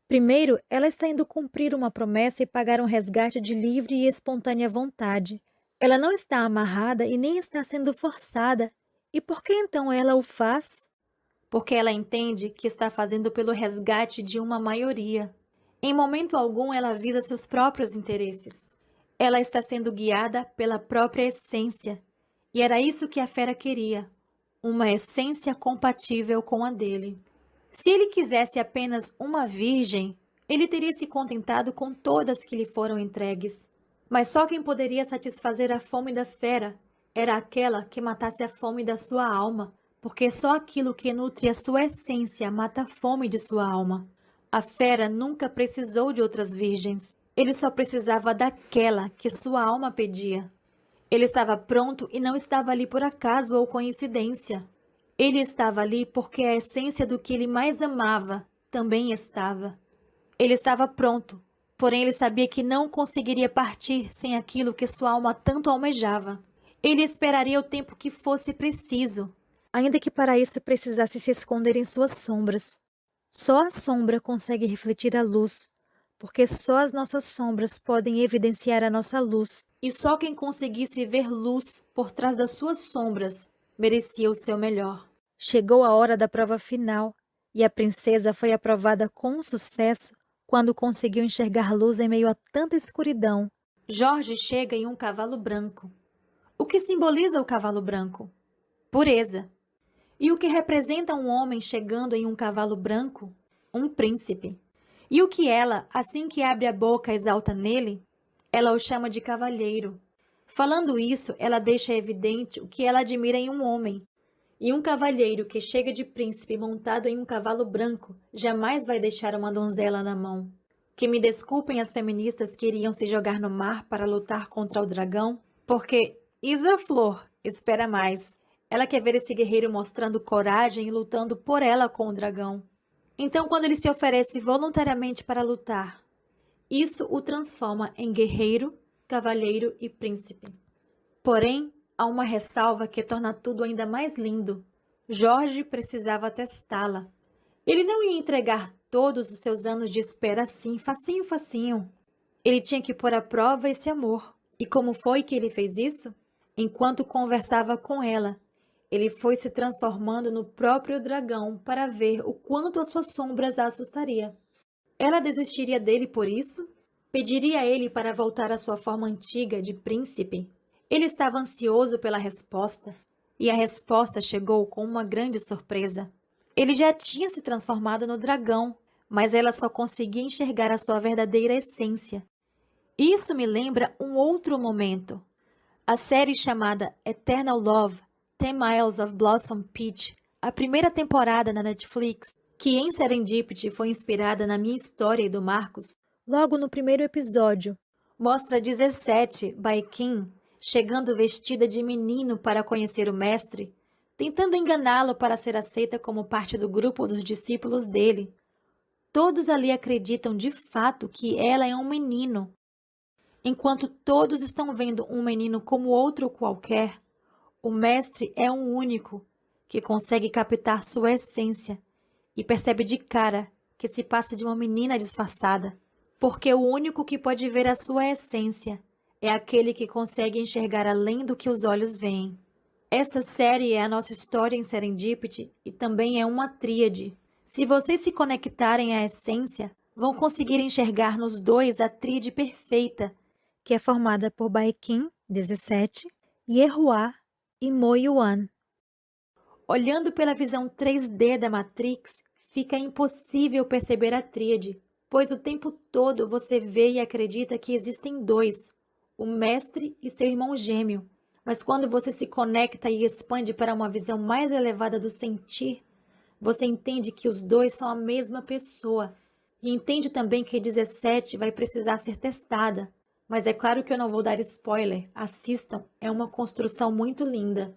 Primeiro, ela está indo cumprir uma promessa e pagar um resgate de livre e espontânea vontade. Ela não está amarrada e nem está sendo forçada. E por que então ela o faz? Porque ela entende que está fazendo pelo resgate de uma maioria. Em momento algum ela visa seus próprios interesses. Ela está sendo guiada pela própria essência. E era isso que a fera queria, uma essência compatível com a dele. Se ele quisesse apenas uma virgem, ele teria se contentado com todas que lhe foram entregues. Mas só quem poderia satisfazer a fome da fera era aquela que matasse a fome da sua alma, porque só aquilo que nutre a sua essência mata a fome de sua alma. A fera nunca precisou de outras virgens. Ele só precisava daquela que sua alma pedia. Ele estava pronto e não estava ali por acaso ou coincidência. Ele estava ali porque a essência do que ele mais amava também estava. Ele estava pronto, porém ele sabia que não conseguiria partir sem aquilo que sua alma tanto almejava. Ele esperaria o tempo que fosse preciso, ainda que para isso precisasse se esconder em suas sombras. Só a sombra consegue refletir a luz, porque só as nossas sombras podem evidenciar a nossa luz, e só quem conseguisse ver luz por trás das suas sombras merecia o seu melhor. Chegou a hora da prova final, e a princesa foi aprovada com sucesso quando conseguiu enxergar luz em meio a tanta escuridão. Jorge chega em um cavalo branco. O que simboliza o cavalo branco? Pureza. E o que representa um homem chegando em um cavalo branco? Um príncipe. E o que ela, assim que abre a boca, exalta nele? Ela o chama de cavalheiro. Falando isso, ela deixa evidente o que ela admira em um homem. E um cavalheiro que chega de príncipe montado em um cavalo branco jamais vai deixar uma donzela na mão. Que me desculpem as feministas que iriam se jogar no mar para lutar contra o dragão, porque Isa Flor espera mais. Ela quer ver esse guerreiro mostrando coragem e lutando por ela com o dragão. Então, quando ele se oferece voluntariamente para lutar, isso o transforma em guerreiro, cavalheiro e príncipe. Porém, há uma ressalva que torna tudo ainda mais lindo. Jorge precisava testá-la. Ele não ia entregar todos os seus anos de espera assim, facinho, facinho. Ele tinha que pôr à prova esse amor. E como foi que ele fez isso? Enquanto conversava com ela, ele foi se transformando no próprio dragão para ver o quanto as suas sombras a assustaria. Ela desistiria dele por isso? Pediria a ele para voltar à sua forma antiga de príncipe? Ele estava ansioso pela resposta, e a resposta chegou com uma grande surpresa. Ele já tinha se transformado no dragão, mas ela só conseguia enxergar a sua verdadeira essência. Isso me lembra um outro momento. A série chamada Eternal Love, 10 Miles of Blossom Peach, a primeira temporada na Netflix, que em Serendipity foi inspirada na minha história e do Marcos, logo no primeiro episódio, mostra 17 Baikin chegando vestida de menino para conhecer o mestre, tentando enganá-lo para ser aceita como parte do grupo dos discípulos dele. Todos ali acreditam de fato que ela é um menino. Enquanto todos estão vendo um menino como outro qualquer, o mestre é um único que consegue captar sua essência e percebe de cara que se passa de uma menina disfarçada, porque o único que pode ver a sua essência é aquele que consegue enxergar além do que os olhos veem. Essa série é a nossa história em Serendipity e também é uma tríade. Se vocês se conectarem à essência, vão conseguir enxergar nos dois a tríade perfeita, que é formada por Baikin, 17, Yehuá e Mo Yuan. Olhando pela visão 3D da Matrix, fica impossível perceber a tríade, pois o tempo todo você vê e acredita que existem dois, o mestre e seu irmão gêmeo. Mas quando você se conecta e expande para uma visão mais elevada do sentir, você entende que os dois são a mesma pessoa. E entende também que 17 vai precisar ser testada. Mas é claro que eu não vou dar spoiler. Assistam, é uma construção muito linda.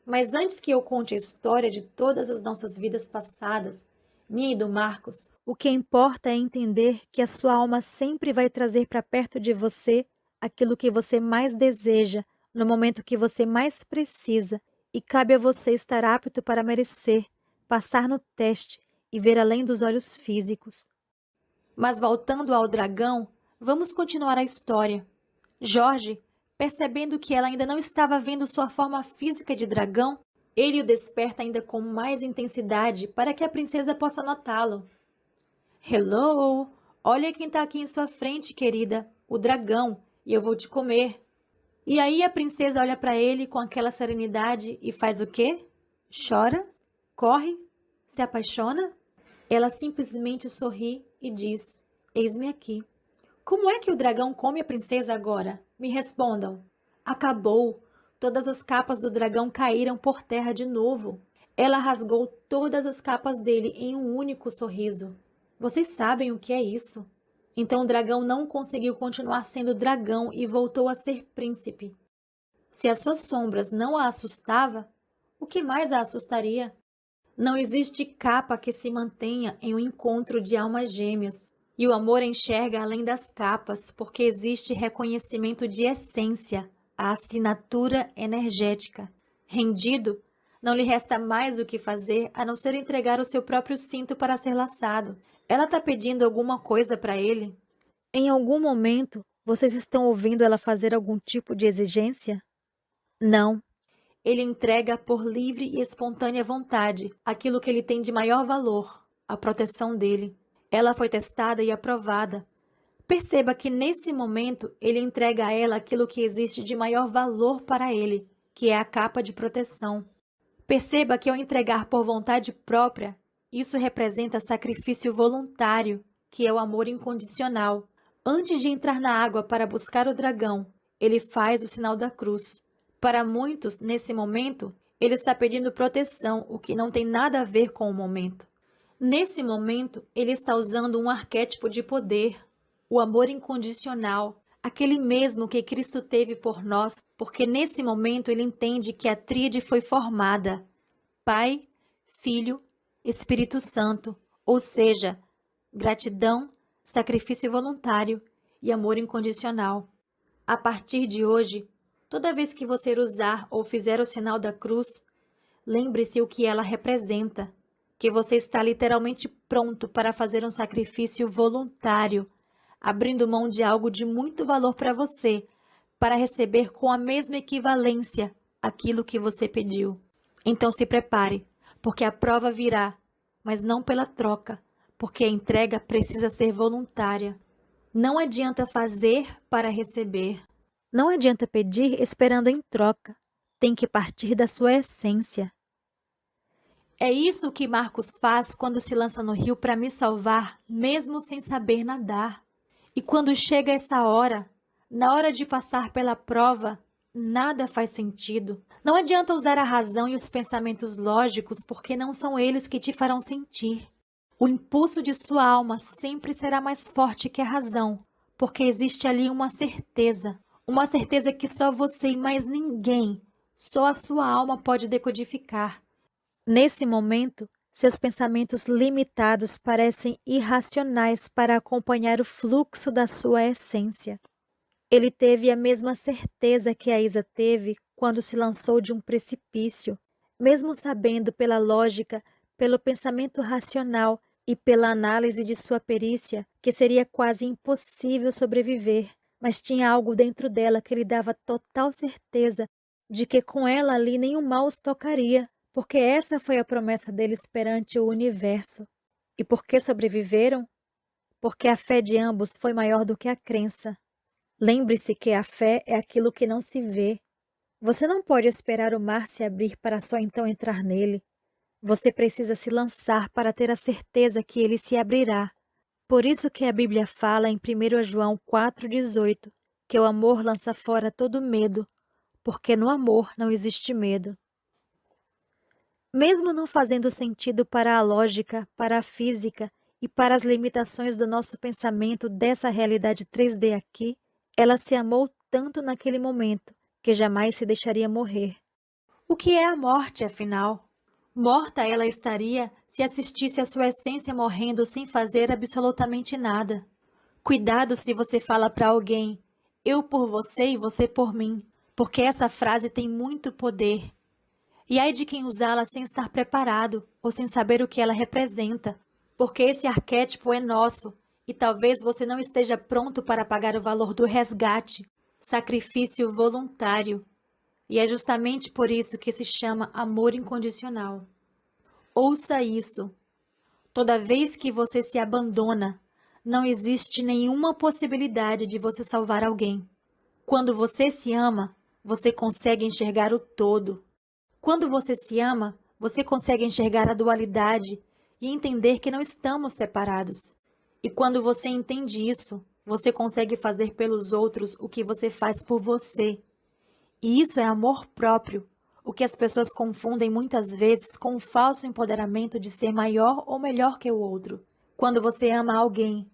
Mas antes que eu conte a história de todas as nossas vidas passadas, minha e do Marcos, o que importa é entender que a sua alma sempre vai trazer para perto de você aquilo que você mais deseja, no momento que você mais precisa, e cabe a você estar apto para merecer, passar no teste e ver além dos olhos físicos. Mas voltando ao dragão, vamos continuar a história. Jorge, percebendo que ela ainda não estava vendo sua forma física de dragão, ele o desperta ainda com mais intensidade para que a princesa possa notá-lo. Hello! Olha quem está aqui em sua frente, querida, o dragão, e eu vou te comer. E aí a princesa olha para ele com aquela serenidade e faz o quê? Chora? Corre? Se apaixona? Ela simplesmente sorri e diz, eis-me aqui. Como é que o dragão come a princesa agora? Me respondam. Acabou. Todas as capas do dragão caíram por terra de novo. Ela rasgou todas as capas dele em um único sorriso. Vocês sabem o que é isso? Então o dragão não conseguiu continuar sendo dragão e voltou a ser príncipe. Se as suas sombras não a assustava, o que mais a assustaria? Não existe capa que se mantenha em um encontro de almas gêmeas. E o amor enxerga além das capas, porque existe reconhecimento de essência, a assinatura energética. Rendido, não lhe resta mais o que fazer a não ser entregar o seu próprio cinto para ser laçado. Ela está pedindo alguma coisa para ele? Em algum momento, vocês estão ouvindo ela fazer algum tipo de exigência? Não. Ele entrega por livre e espontânea vontade aquilo que ele tem de maior valor, a proteção dele. Ela foi testada e aprovada. Perceba que nesse momento ele entrega a ela aquilo que existe de maior valor para ele, que é a capa de proteção. Perceba que ao entregar por vontade própria, isso representa sacrifício voluntário, que é o amor incondicional. Antes de entrar na água para buscar o dragão, ele faz o sinal da cruz. Para muitos, nesse momento, ele está pedindo proteção, o que não tem nada a ver com o momento. Nesse momento, ele está usando um arquétipo de poder, o amor incondicional, aquele mesmo que Cristo teve por nós, porque nesse momento ele entende que a tríade foi formada: Pai, Filho, Espírito Santo, ou seja, gratidão, sacrifício voluntário e amor incondicional. A partir de hoje, toda vez que você usar ou fizer o sinal da cruz, lembre-se o que ela representa, que você está literalmente pronto para fazer um sacrifício voluntário, abrindo mão de algo de muito valor para você, para receber com a mesma equivalência aquilo que você pediu. Então se prepare, porque a prova virá, mas não pela troca, porque a entrega precisa ser voluntária. Não adianta fazer para receber. Não adianta pedir esperando em troca. Tem que partir da sua essência. É isso que Marcos faz quando se lança no rio para me salvar, mesmo sem saber nadar. E quando chega essa hora, na hora de passar pela prova, nada faz sentido. Não adianta usar a razão e os pensamentos lógicos, porque não são eles que te farão sentir. O impulso de sua alma sempre será mais forte que a razão, porque existe ali uma certeza que só você e mais ninguém, só a sua alma pode decodificar. Nesse momento, seus pensamentos limitados parecem irracionais para acompanhar o fluxo da sua essência. Ele teve a mesma certeza que a Isa teve quando se lançou de um precipício, mesmo sabendo pela lógica, pelo pensamento racional e pela análise de sua perícia que seria quase impossível sobreviver, mas tinha algo dentro dela que lhe dava total certeza de que com ela ali nenhum mal os tocaria, porque essa foi a promessa deles perante o universo. E por que sobreviveram? Porque a fé de ambos foi maior do que a crença. Lembre-se que a fé é aquilo que não se vê. Você não pode esperar o mar se abrir para só então entrar nele. Você precisa se lançar para ter a certeza que ele se abrirá. Por isso que a Bíblia fala em 1 João 4,18, que o amor lança fora todo medo, porque no amor não existe medo. Mesmo não fazendo sentido para a lógica, para a física e para as limitações do nosso pensamento dessa realidade 3D aqui, ela se amou tanto naquele momento que jamais se deixaria morrer. O que é a morte, afinal? Morta ela estaria se assistisse a sua essência morrendo sem fazer absolutamente nada. Cuidado se você fala para alguém, eu por você e você por mim, porque essa frase tem muito poder. E ai de quem usá-la sem estar preparado ou sem saber o que ela representa, porque esse arquétipo é nosso e talvez você não esteja pronto para pagar o valor do resgate, sacrifício voluntário. E é justamente por isso que se chama amor incondicional. Ouça isso. Toda vez que você se abandona, não existe nenhuma possibilidade de você salvar alguém. Quando você se ama, você consegue enxergar o todo. Quando você se ama, você consegue enxergar a dualidade e entender que não estamos separados. E quando você entende isso, você consegue fazer pelos outros o que você faz por você. E isso é amor próprio, o que as pessoas confundem muitas vezes com o falso empoderamento de ser maior ou melhor que o outro. Quando você ama alguém,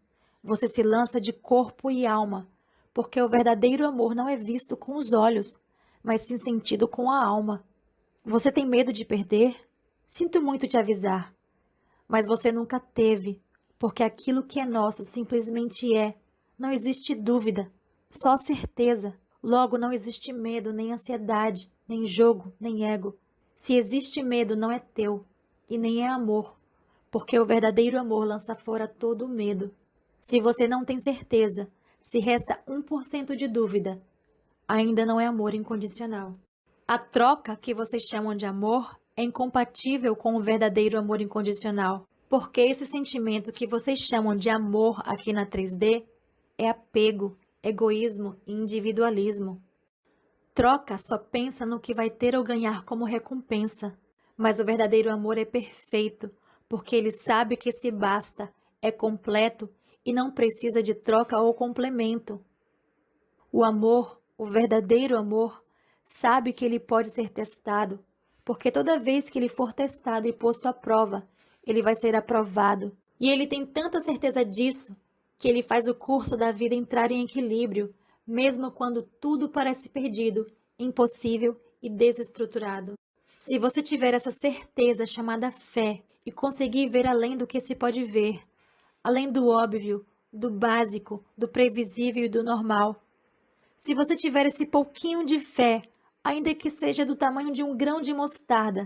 Você se lança de corpo e alma, porque o verdadeiro amor não é visto com os olhos, mas sim sentido com a alma. Você tem medo de perder? Sinto muito te avisar, mas você nunca teve, porque aquilo que é nosso simplesmente é. Não existe dúvida, só certeza. Logo, não existe medo, nem ansiedade, nem jogo, nem ego. Se existe medo, não é teu, e nem é amor, porque o verdadeiro amor lança fora todo o medo. Se você não tem certeza, se resta 1% de dúvida, ainda não é amor incondicional. A troca que vocês chamam de amor é incompatível com o verdadeiro amor incondicional, porque esse sentimento que vocês chamam de amor aqui na 3D é apego, egoísmo e individualismo. Troca só pensa no que vai ter ou ganhar como recompensa, mas o verdadeiro amor é perfeito, porque ele sabe que se basta, é completo e não precisa de troca ou complemento. O amor, o verdadeiro amor, sabe que ele pode ser testado, porque toda vez que ele for testado e posto à prova, ele vai ser aprovado. E ele tem tanta certeza disso, que ele faz o curso da vida entrar em equilíbrio, mesmo quando tudo parece perdido, impossível e desestruturado. Se você tiver essa certeza chamada fé e conseguir ver além do que se pode ver, além do óbvio, do básico, do previsível e do normal, se você tiver esse pouquinho de fé, ainda que seja do tamanho de um grão de mostarda,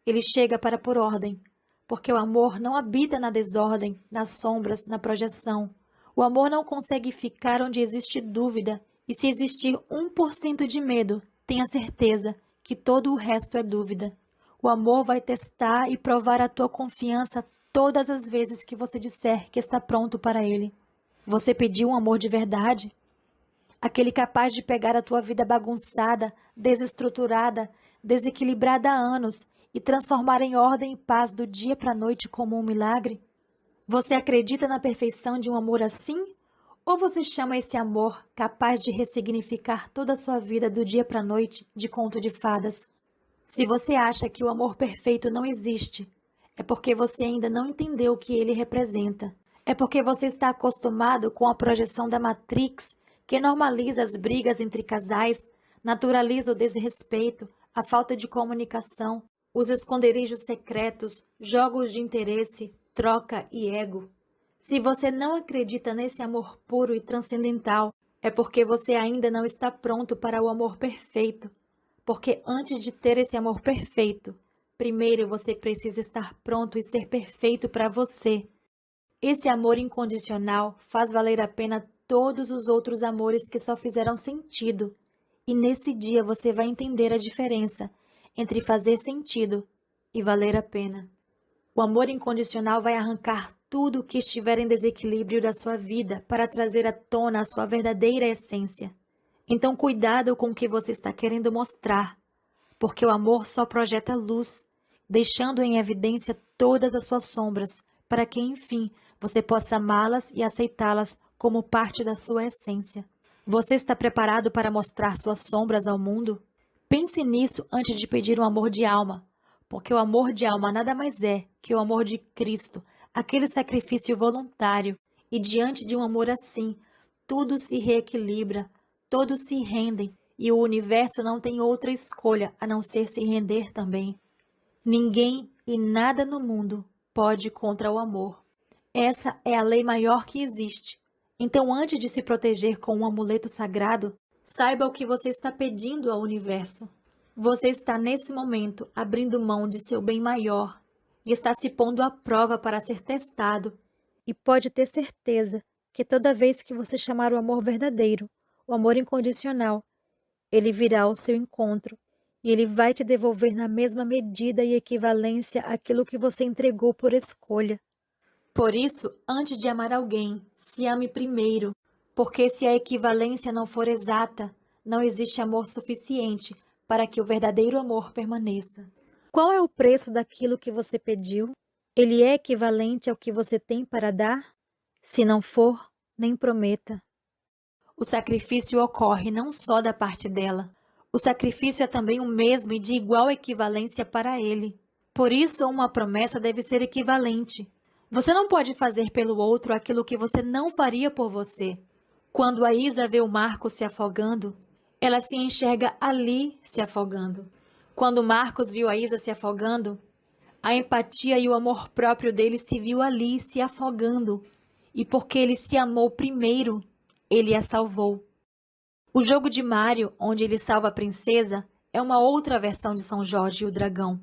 ele chega para pôr ordem, porque o amor não habita na desordem, nas sombras, na projeção. O amor não consegue ficar onde existe dúvida, e se existir 1% de medo, tenha certeza que todo o resto é dúvida. O amor vai testar e provar a tua confiança todas as vezes que você disser que está pronto para ele. Você pediu um amor de verdade? Aquele capaz de pegar a tua vida bagunçada, desestruturada, desequilibrada há anos e transformar em ordem e paz do dia para a noite como um milagre? Você acredita na perfeição de um amor assim? Ou você chama esse amor capaz de ressignificar toda a sua vida do dia para a noite de conto de fadas? Se você acha que o amor perfeito não existe, é porque você ainda não entendeu o que ele representa. É porque você está acostumado com a projeção da Matrix, que normaliza as brigas entre casais, naturaliza o desrespeito, a falta de comunicação, os esconderijos secretos, jogos de interesse, troca e ego. Se você não acredita nesse amor puro e transcendental, é porque você ainda não está pronto para o amor perfeito. Porque antes de ter esse amor perfeito, primeiro você precisa estar pronto e ser perfeito para você. Esse amor incondicional faz valer a pena todos os outros amores que só fizeram sentido. E nesse dia você vai entender a diferença entre fazer sentido e valer a pena. O amor incondicional vai arrancar tudo o que estiver em desequilíbrio da sua vida para trazer à tona a sua verdadeira essência. Então cuidado com o que você está querendo mostrar, porque o amor só projeta luz, deixando em evidência todas as suas sombras, para que, enfim, você possa amá-las e aceitá-las como parte da sua essência. Você está preparado para mostrar suas sombras ao mundo? Pense nisso antes de pedir um amor de alma, porque o amor de alma nada mais é que o amor de Cristo, aquele sacrifício voluntário. E diante de um amor assim, tudo se reequilibra, todos se rendem, e o universo não tem outra escolha a não ser se render também. Ninguém e nada no mundo pode contra o amor. Essa é a lei maior que existe. Então, antes de se proteger com um amuleto sagrado, saiba o que você está pedindo ao universo. Você está, nesse momento, abrindo mão de seu bem maior e está se pondo à prova para ser testado. E pode ter certeza que toda vez que você chamar o amor verdadeiro, o amor incondicional, ele virá ao seu encontro e ele vai te devolver na mesma medida e equivalência aquilo que você entregou por escolha. Por isso, antes de amar alguém, se ame primeiro, porque se a equivalência não for exata, não existe amor suficiente para que o verdadeiro amor permaneça. Qual é o preço daquilo que você pediu? Ele é equivalente ao que você tem para dar? Se não for, nem prometa. O sacrifício ocorre não só da parte dela. O sacrifício é também o mesmo e de igual equivalência para ele. Por isso, uma promessa deve ser equivalente. Você não pode fazer pelo outro aquilo que você não faria por você. Quando a Isa vê o Marcos se afogando, ela se enxerga ali se afogando. Quando o Marcos viu a Isa se afogando, a empatia e o amor próprio dele se viu ali se afogando. E porque ele se amou primeiro, ele a salvou. O jogo de Mario, onde ele salva a princesa, é uma outra versão de São Jorge e o Dragão.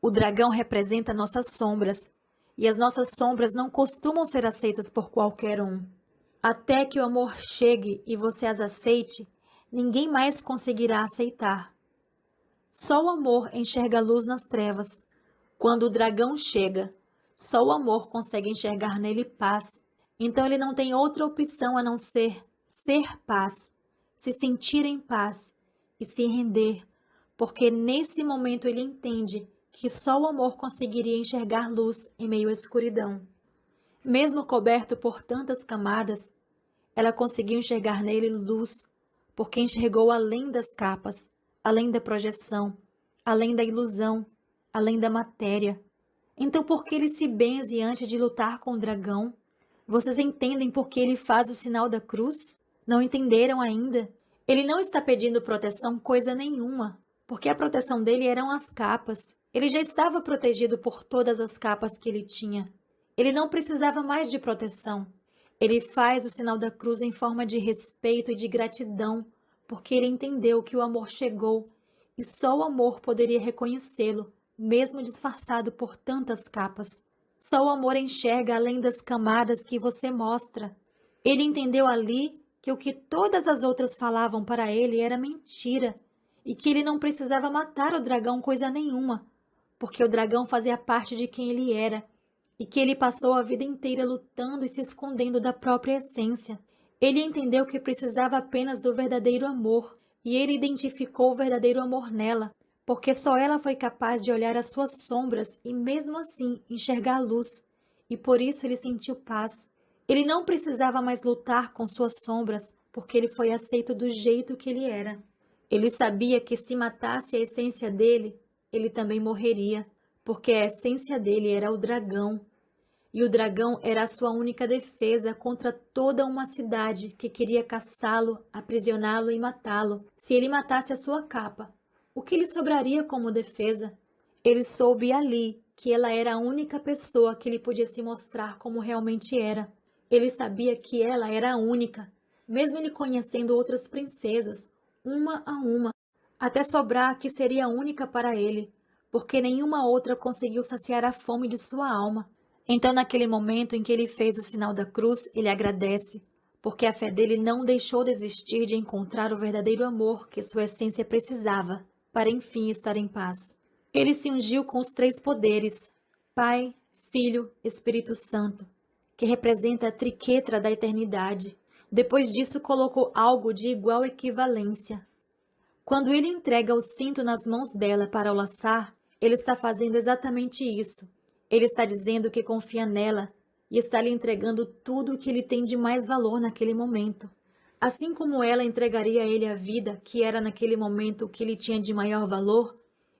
O dragão representa nossas sombras, e as nossas sombras não costumam ser aceitas por qualquer um. Até que o amor chegue e você as aceite, ninguém mais conseguirá aceitar. Só o amor enxerga a luz nas trevas. Quando o dragão chega, só o amor consegue enxergar nele paz. Então ele não tem outra opção a não ser paz, se sentir em paz e se render, porque nesse momento ele entende que só o amor conseguiria enxergar luz em meio à escuridão. Mesmo coberto por tantas camadas, ela conseguiu enxergar nele luz, porque enxergou além das capas, além da projeção, além da ilusão, além da matéria. Então por que ele se benze antes de lutar com o dragão? Vocês entendem por que ele faz o sinal da cruz? Não entenderam ainda? Ele não está pedindo proteção coisa nenhuma, porque a proteção dele eram as capas. Ele já estava protegido por todas as capas que ele tinha. Ele não precisava mais de proteção. Ele faz o sinal da cruz em forma de respeito e de gratidão, porque ele entendeu que o amor chegou e só o amor poderia reconhecê-lo, mesmo disfarçado por tantas capas. Só o amor enxerga além das camadas que você mostra. Ele entendeu ali que o que todas as outras falavam para ele era mentira e que ele não precisava matar o dragão coisa nenhuma, porque o dragão fazia parte de quem ele era e que ele passou a vida inteira lutando e se escondendo da própria essência. Ele entendeu que precisava apenas do verdadeiro amor e ele identificou o verdadeiro amor nela, porque só ela foi capaz de olhar as suas sombras e mesmo assim enxergar a luz, e por isso ele sentiu paz. Ele não precisava mais lutar com suas sombras, porque ele foi aceito do jeito que ele era. Ele sabia que se matasse a essência dele, ele também morreria, porque a essência dele era o dragão. E o dragão era a sua única defesa contra toda uma cidade que queria caçá-lo, aprisioná-lo e matá-lo. Se ele matasse a sua capa, o que lhe sobraria como defesa? Ele soube ali que ela era a única pessoa que ele podia se mostrar como realmente era. Ele sabia que ela era a única, mesmo ele conhecendo outras princesas, uma a uma, até sobrar a que seria a única para ele, porque nenhuma outra conseguiu saciar a fome de sua alma. Então, naquele momento em que ele fez o sinal da cruz, ele agradece, porque a fé dele não deixou de existir de encontrar o verdadeiro amor que sua essência precisava, para enfim estar em paz. Ele se ungiu com os 3 poderes, Pai, Filho, Espírito Santo, que representa a triquetra da eternidade. Depois disso, colocou algo de igual equivalência. Quando ele entrega o cinto nas mãos dela para o laçar, ele está fazendo exatamente isso. Ele está dizendo que confia nela e está lhe entregando tudo o que ele tem de mais valor naquele momento. Assim como ela entregaria a ele a vida, que era naquele momento o que ele tinha de maior valor,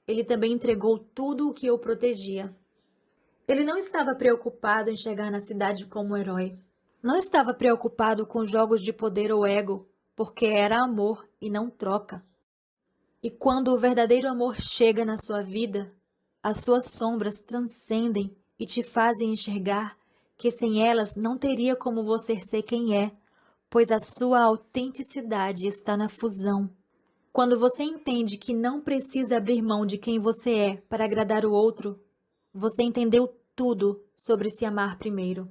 ele também entregou tudo o que o protegia. Ele não estava preocupado em chegar na cidade como herói. Não estava preocupado com jogos de poder ou ego, porque era amor e não troca. E quando o verdadeiro amor chega na sua vida, as suas sombras transcendem e te fazem enxergar que sem elas não teria como você ser quem é, pois a sua autenticidade está na fusão. Quando você entende que não precisa abrir mão de quem você é para agradar o outro, você entendeu tudo sobre se amar primeiro.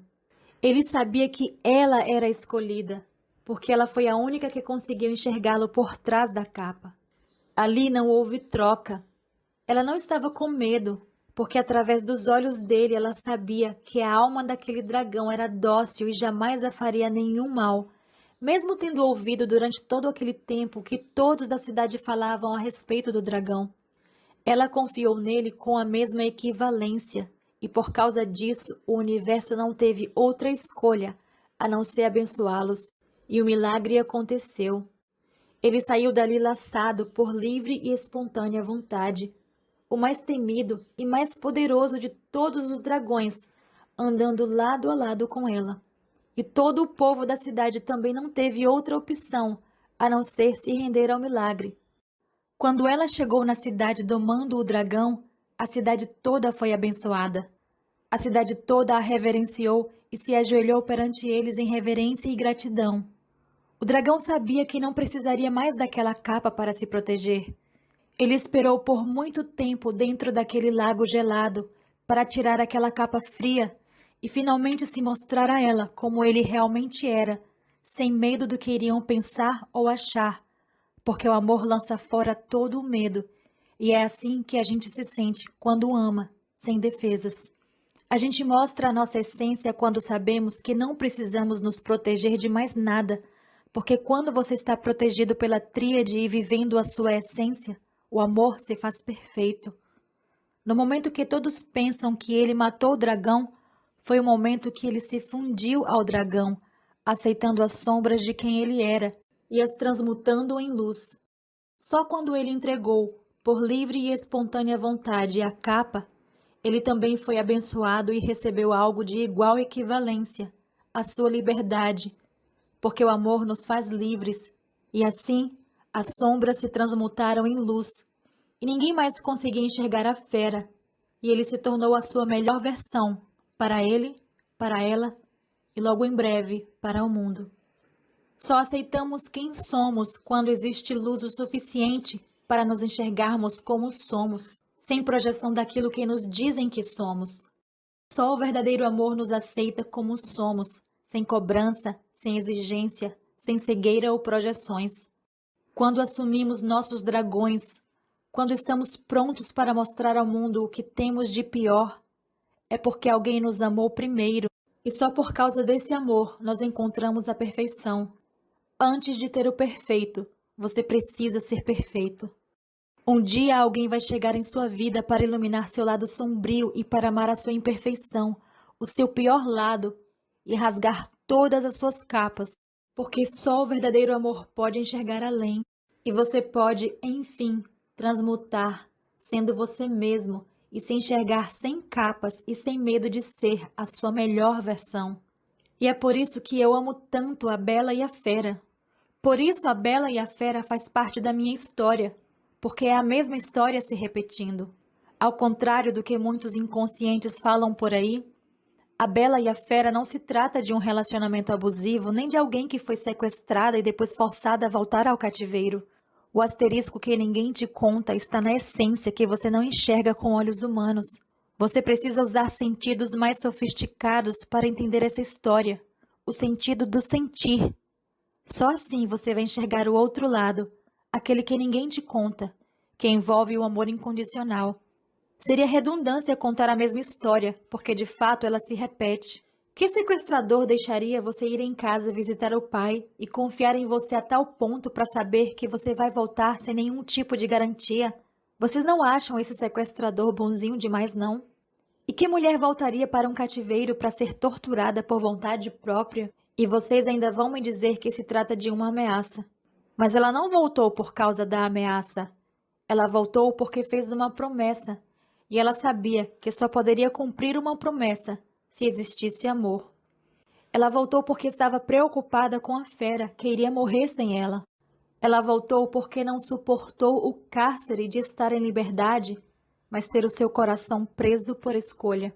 Ele sabia que ela era a escolhida, porque ela foi a única que conseguiu enxergá-lo por trás da capa. Ali não houve troca. Ela não estava com medo, porque através dos olhos dele ela sabia que a alma daquele dragão era dócil e jamais a faria nenhum mal, mesmo tendo ouvido durante todo aquele tempo que todos da cidade falavam a respeito do dragão. Ela confiou nele com a mesma equivalência, e por causa disso o universo não teve outra escolha a não ser abençoá-los, e o milagre aconteceu. Ele saiu dali laçado por livre e espontânea vontade, o mais temido e mais poderoso de todos os dragões, andando lado a lado com ela. E todo o povo da cidade também não teve outra opção a não ser se render ao milagre. Quando ela chegou na cidade domando o dragão, a cidade toda foi abençoada. A cidade toda a reverenciou e se ajoelhou perante eles em reverência e gratidão. O dragão sabia que não precisaria mais daquela capa para se proteger. Ele esperou por muito tempo dentro daquele lago gelado para tirar aquela capa fria e finalmente se mostrar a ela como ele realmente era, sem medo do que iriam pensar ou achar, porque o amor lança fora todo o medo, e é assim que a gente se sente quando ama, sem defesas. A gente mostra a nossa essência quando sabemos que não precisamos nos proteger de mais nada, porque quando você está protegido pela tríade e vivendo a sua essência, o amor se faz perfeito. No momento que todos pensam que ele matou o dragão, foi o momento que ele se fundiu ao dragão, aceitando as sombras de quem ele era e as transmutando em luz. Só quando ele entregou, por livre e espontânea vontade, a capa, ele também foi abençoado e recebeu algo de igual equivalência, a sua liberdade, porque o amor nos faz livres, e assim as sombras se transmutaram em luz, e ninguém mais conseguia enxergar a fera, e ele se tornou a sua melhor versão, para ele, para ela, e logo em breve, para o mundo. Só aceitamos quem somos quando existe luz o suficiente para nos enxergarmos como somos, sem projeção daquilo que nos dizem que somos. Só o verdadeiro amor nos aceita como somos, sem cobrança, sem exigência, sem cegueira ou projeções. Quando assumimos nossos dragões, quando estamos prontos para mostrar ao mundo o que temos de pior, é porque alguém nos amou primeiro, e só por causa desse amor nós encontramos a perfeição. Antes de ter o perfeito, você precisa ser perfeito. Um dia alguém vai chegar em sua vida para iluminar seu lado sombrio e para amar a sua imperfeição, o seu pior lado, e rasgar todas as suas capas, porque só o verdadeiro amor pode enxergar além, e você pode, enfim, transmutar, sendo você mesmo, e se enxergar sem capas e sem medo de ser a sua melhor versão. E é por isso que eu amo tanto a Bela e a Fera. Por isso a Bela e a Fera faz parte da minha história, porque é a mesma história se repetindo. Ao contrário do que muitos inconscientes falam por aí, a Bela e a Fera não se trata de um relacionamento abusivo, nem de alguém que foi sequestrada e depois forçada a voltar ao cativeiro. O asterisco que ninguém te conta está na essência que você não enxerga com olhos humanos. Você precisa usar sentidos mais sofisticados para entender essa história, o sentido do sentir. Só assim você vai enxergar o outro lado, aquele que ninguém te conta, que envolve o amor incondicional. Seria redundância contar a mesma história, porque de fato ela se repete. Que sequestrador deixaria você ir em casa visitar o pai e confiar em você a tal ponto para saber que você vai voltar sem nenhum tipo de garantia? Vocês não acham esse sequestrador bonzinho demais, não? E que mulher voltaria para um cativeiro para ser torturada por vontade própria? E vocês ainda vão me dizer que se trata de uma ameaça. Mas ela não voltou por causa da ameaça. Ela voltou porque fez uma promessa. E ela sabia que só poderia cumprir uma promessa se existisse amor. Ela voltou porque estava preocupada com a fera que iria morrer sem ela. Ela voltou porque não suportou o cárcere de estar em liberdade, mas ter o seu coração preso por escolha.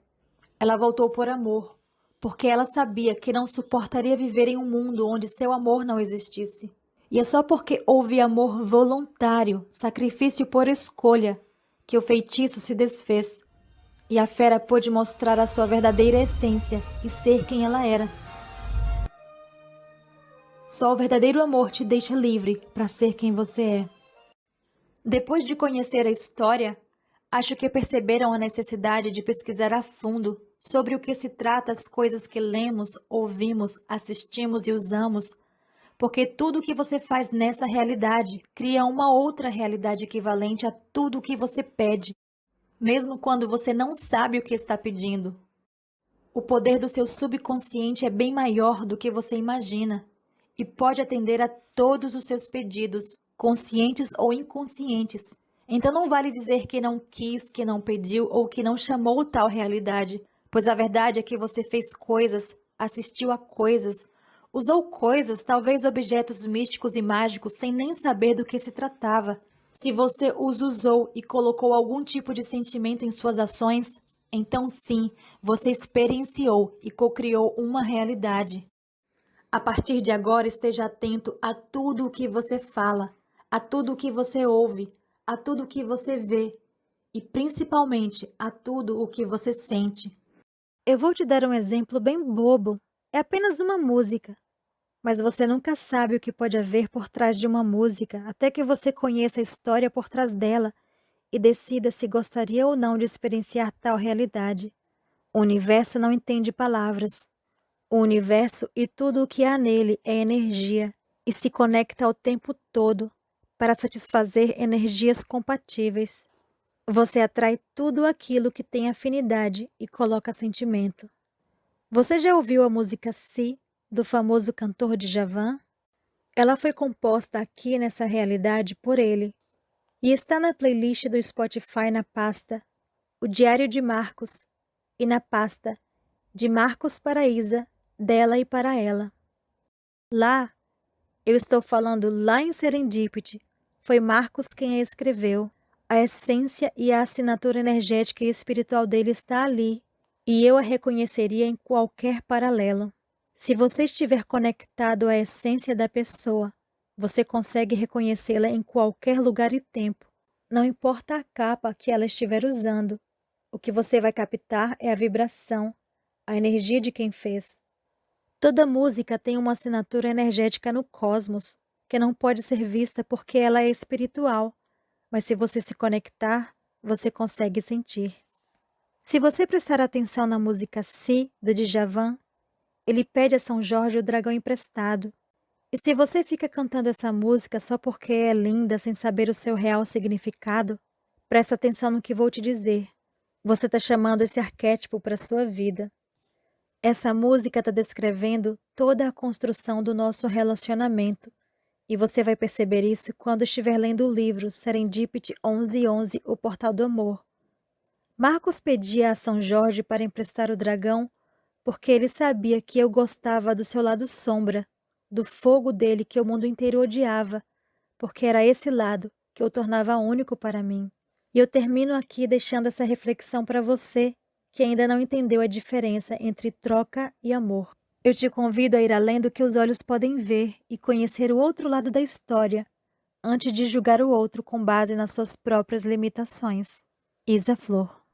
Ela voltou por amor, porque ela sabia que não suportaria viver em um mundo onde seu amor não existisse. E é só porque houve amor voluntário, sacrifício por escolha, que o feitiço se desfez, e a fera pôde mostrar a sua verdadeira essência e ser quem ela era. Só o verdadeiro amor te deixa livre para ser quem você é. Depois de conhecer a história, acho que perceberam a necessidade de pesquisar a fundo sobre o que se trata as coisas que lemos, ouvimos, assistimos e usamos, porque tudo o que você faz nessa realidade cria uma outra realidade equivalente a tudo o que você pede, mesmo quando você não sabe o que está pedindo. O poder do seu subconsciente é bem maior do que você imagina e pode atender a todos os seus pedidos, conscientes ou inconscientes. Então não vale dizer que não quis, que não pediu ou que não chamou tal realidade, Pois a verdade é que você fez coisas, assistiu a coisas, usou coisas, talvez objetos místicos e mágicos, sem nem saber do que se tratava. Se você os usou e colocou algum tipo de sentimento em suas ações, então sim, você experienciou e cocriou uma realidade. A partir de agora, esteja atento a tudo o que você fala, a tudo o que você ouve, a tudo o que você vê e principalmente a tudo o que você sente. Eu vou te dar um exemplo bem bobo. É apenas uma música. Mas você nunca sabe o que pode haver por trás de uma música, até que você conheça a história por trás dela e decida se gostaria ou não de experienciar tal realidade. O universo não entende palavras. O universo e tudo o que há nele é energia e se conecta o tempo todo para satisfazer energias compatíveis. Você atrai tudo aquilo que tem afinidade e coloca sentimento. Você já ouviu a música Si, do famoso cantor Djavan? Ela foi composta aqui nessa realidade por ele e está na playlist do Spotify na pasta O Diário de Marcos e na pasta De Marcos para Isa, dela e para ela. Lá, eu estou falando lá em Serendipity, foi Marcos quem a escreveu. A essência e a assinatura energética e espiritual dele está ali, e eu a reconheceria em qualquer paralelo. Se você estiver conectado à essência da pessoa, você consegue reconhecê-la em qualquer lugar e tempo. Não importa a capa que ela estiver usando, o que você vai captar é a vibração, a energia de quem fez. Toda música tem uma assinatura energética no cosmos, que não pode ser vista porque ela é espiritual, mas se você se conectar, você consegue sentir. Se você prestar atenção na música Si, do Djavan, ele pede a São Jorge o dragão emprestado. E se você fica cantando essa música só porque é linda sem saber o seu real significado, presta atenção no que vou te dizer. Você está chamando esse arquétipo para sua vida. Essa música está descrevendo toda a construção do nosso relacionamento. E você vai perceber isso quando estiver lendo o livro Serendipity 1111, O Portal do Amor. Marcos pedia a São Jorge para emprestar o dragão porque ele sabia que eu gostava do seu lado sombra, do fogo dele que o mundo inteiro odiava, porque era esse lado que o tornava único para mim. E eu termino aqui deixando essa reflexão para você, que ainda não entendeu a diferença entre troca e amor. Eu te convido a ir além do que os olhos podem ver e conhecer o outro lado da história, antes de julgar o outro com base nas suas próprias limitações. Isa Flor.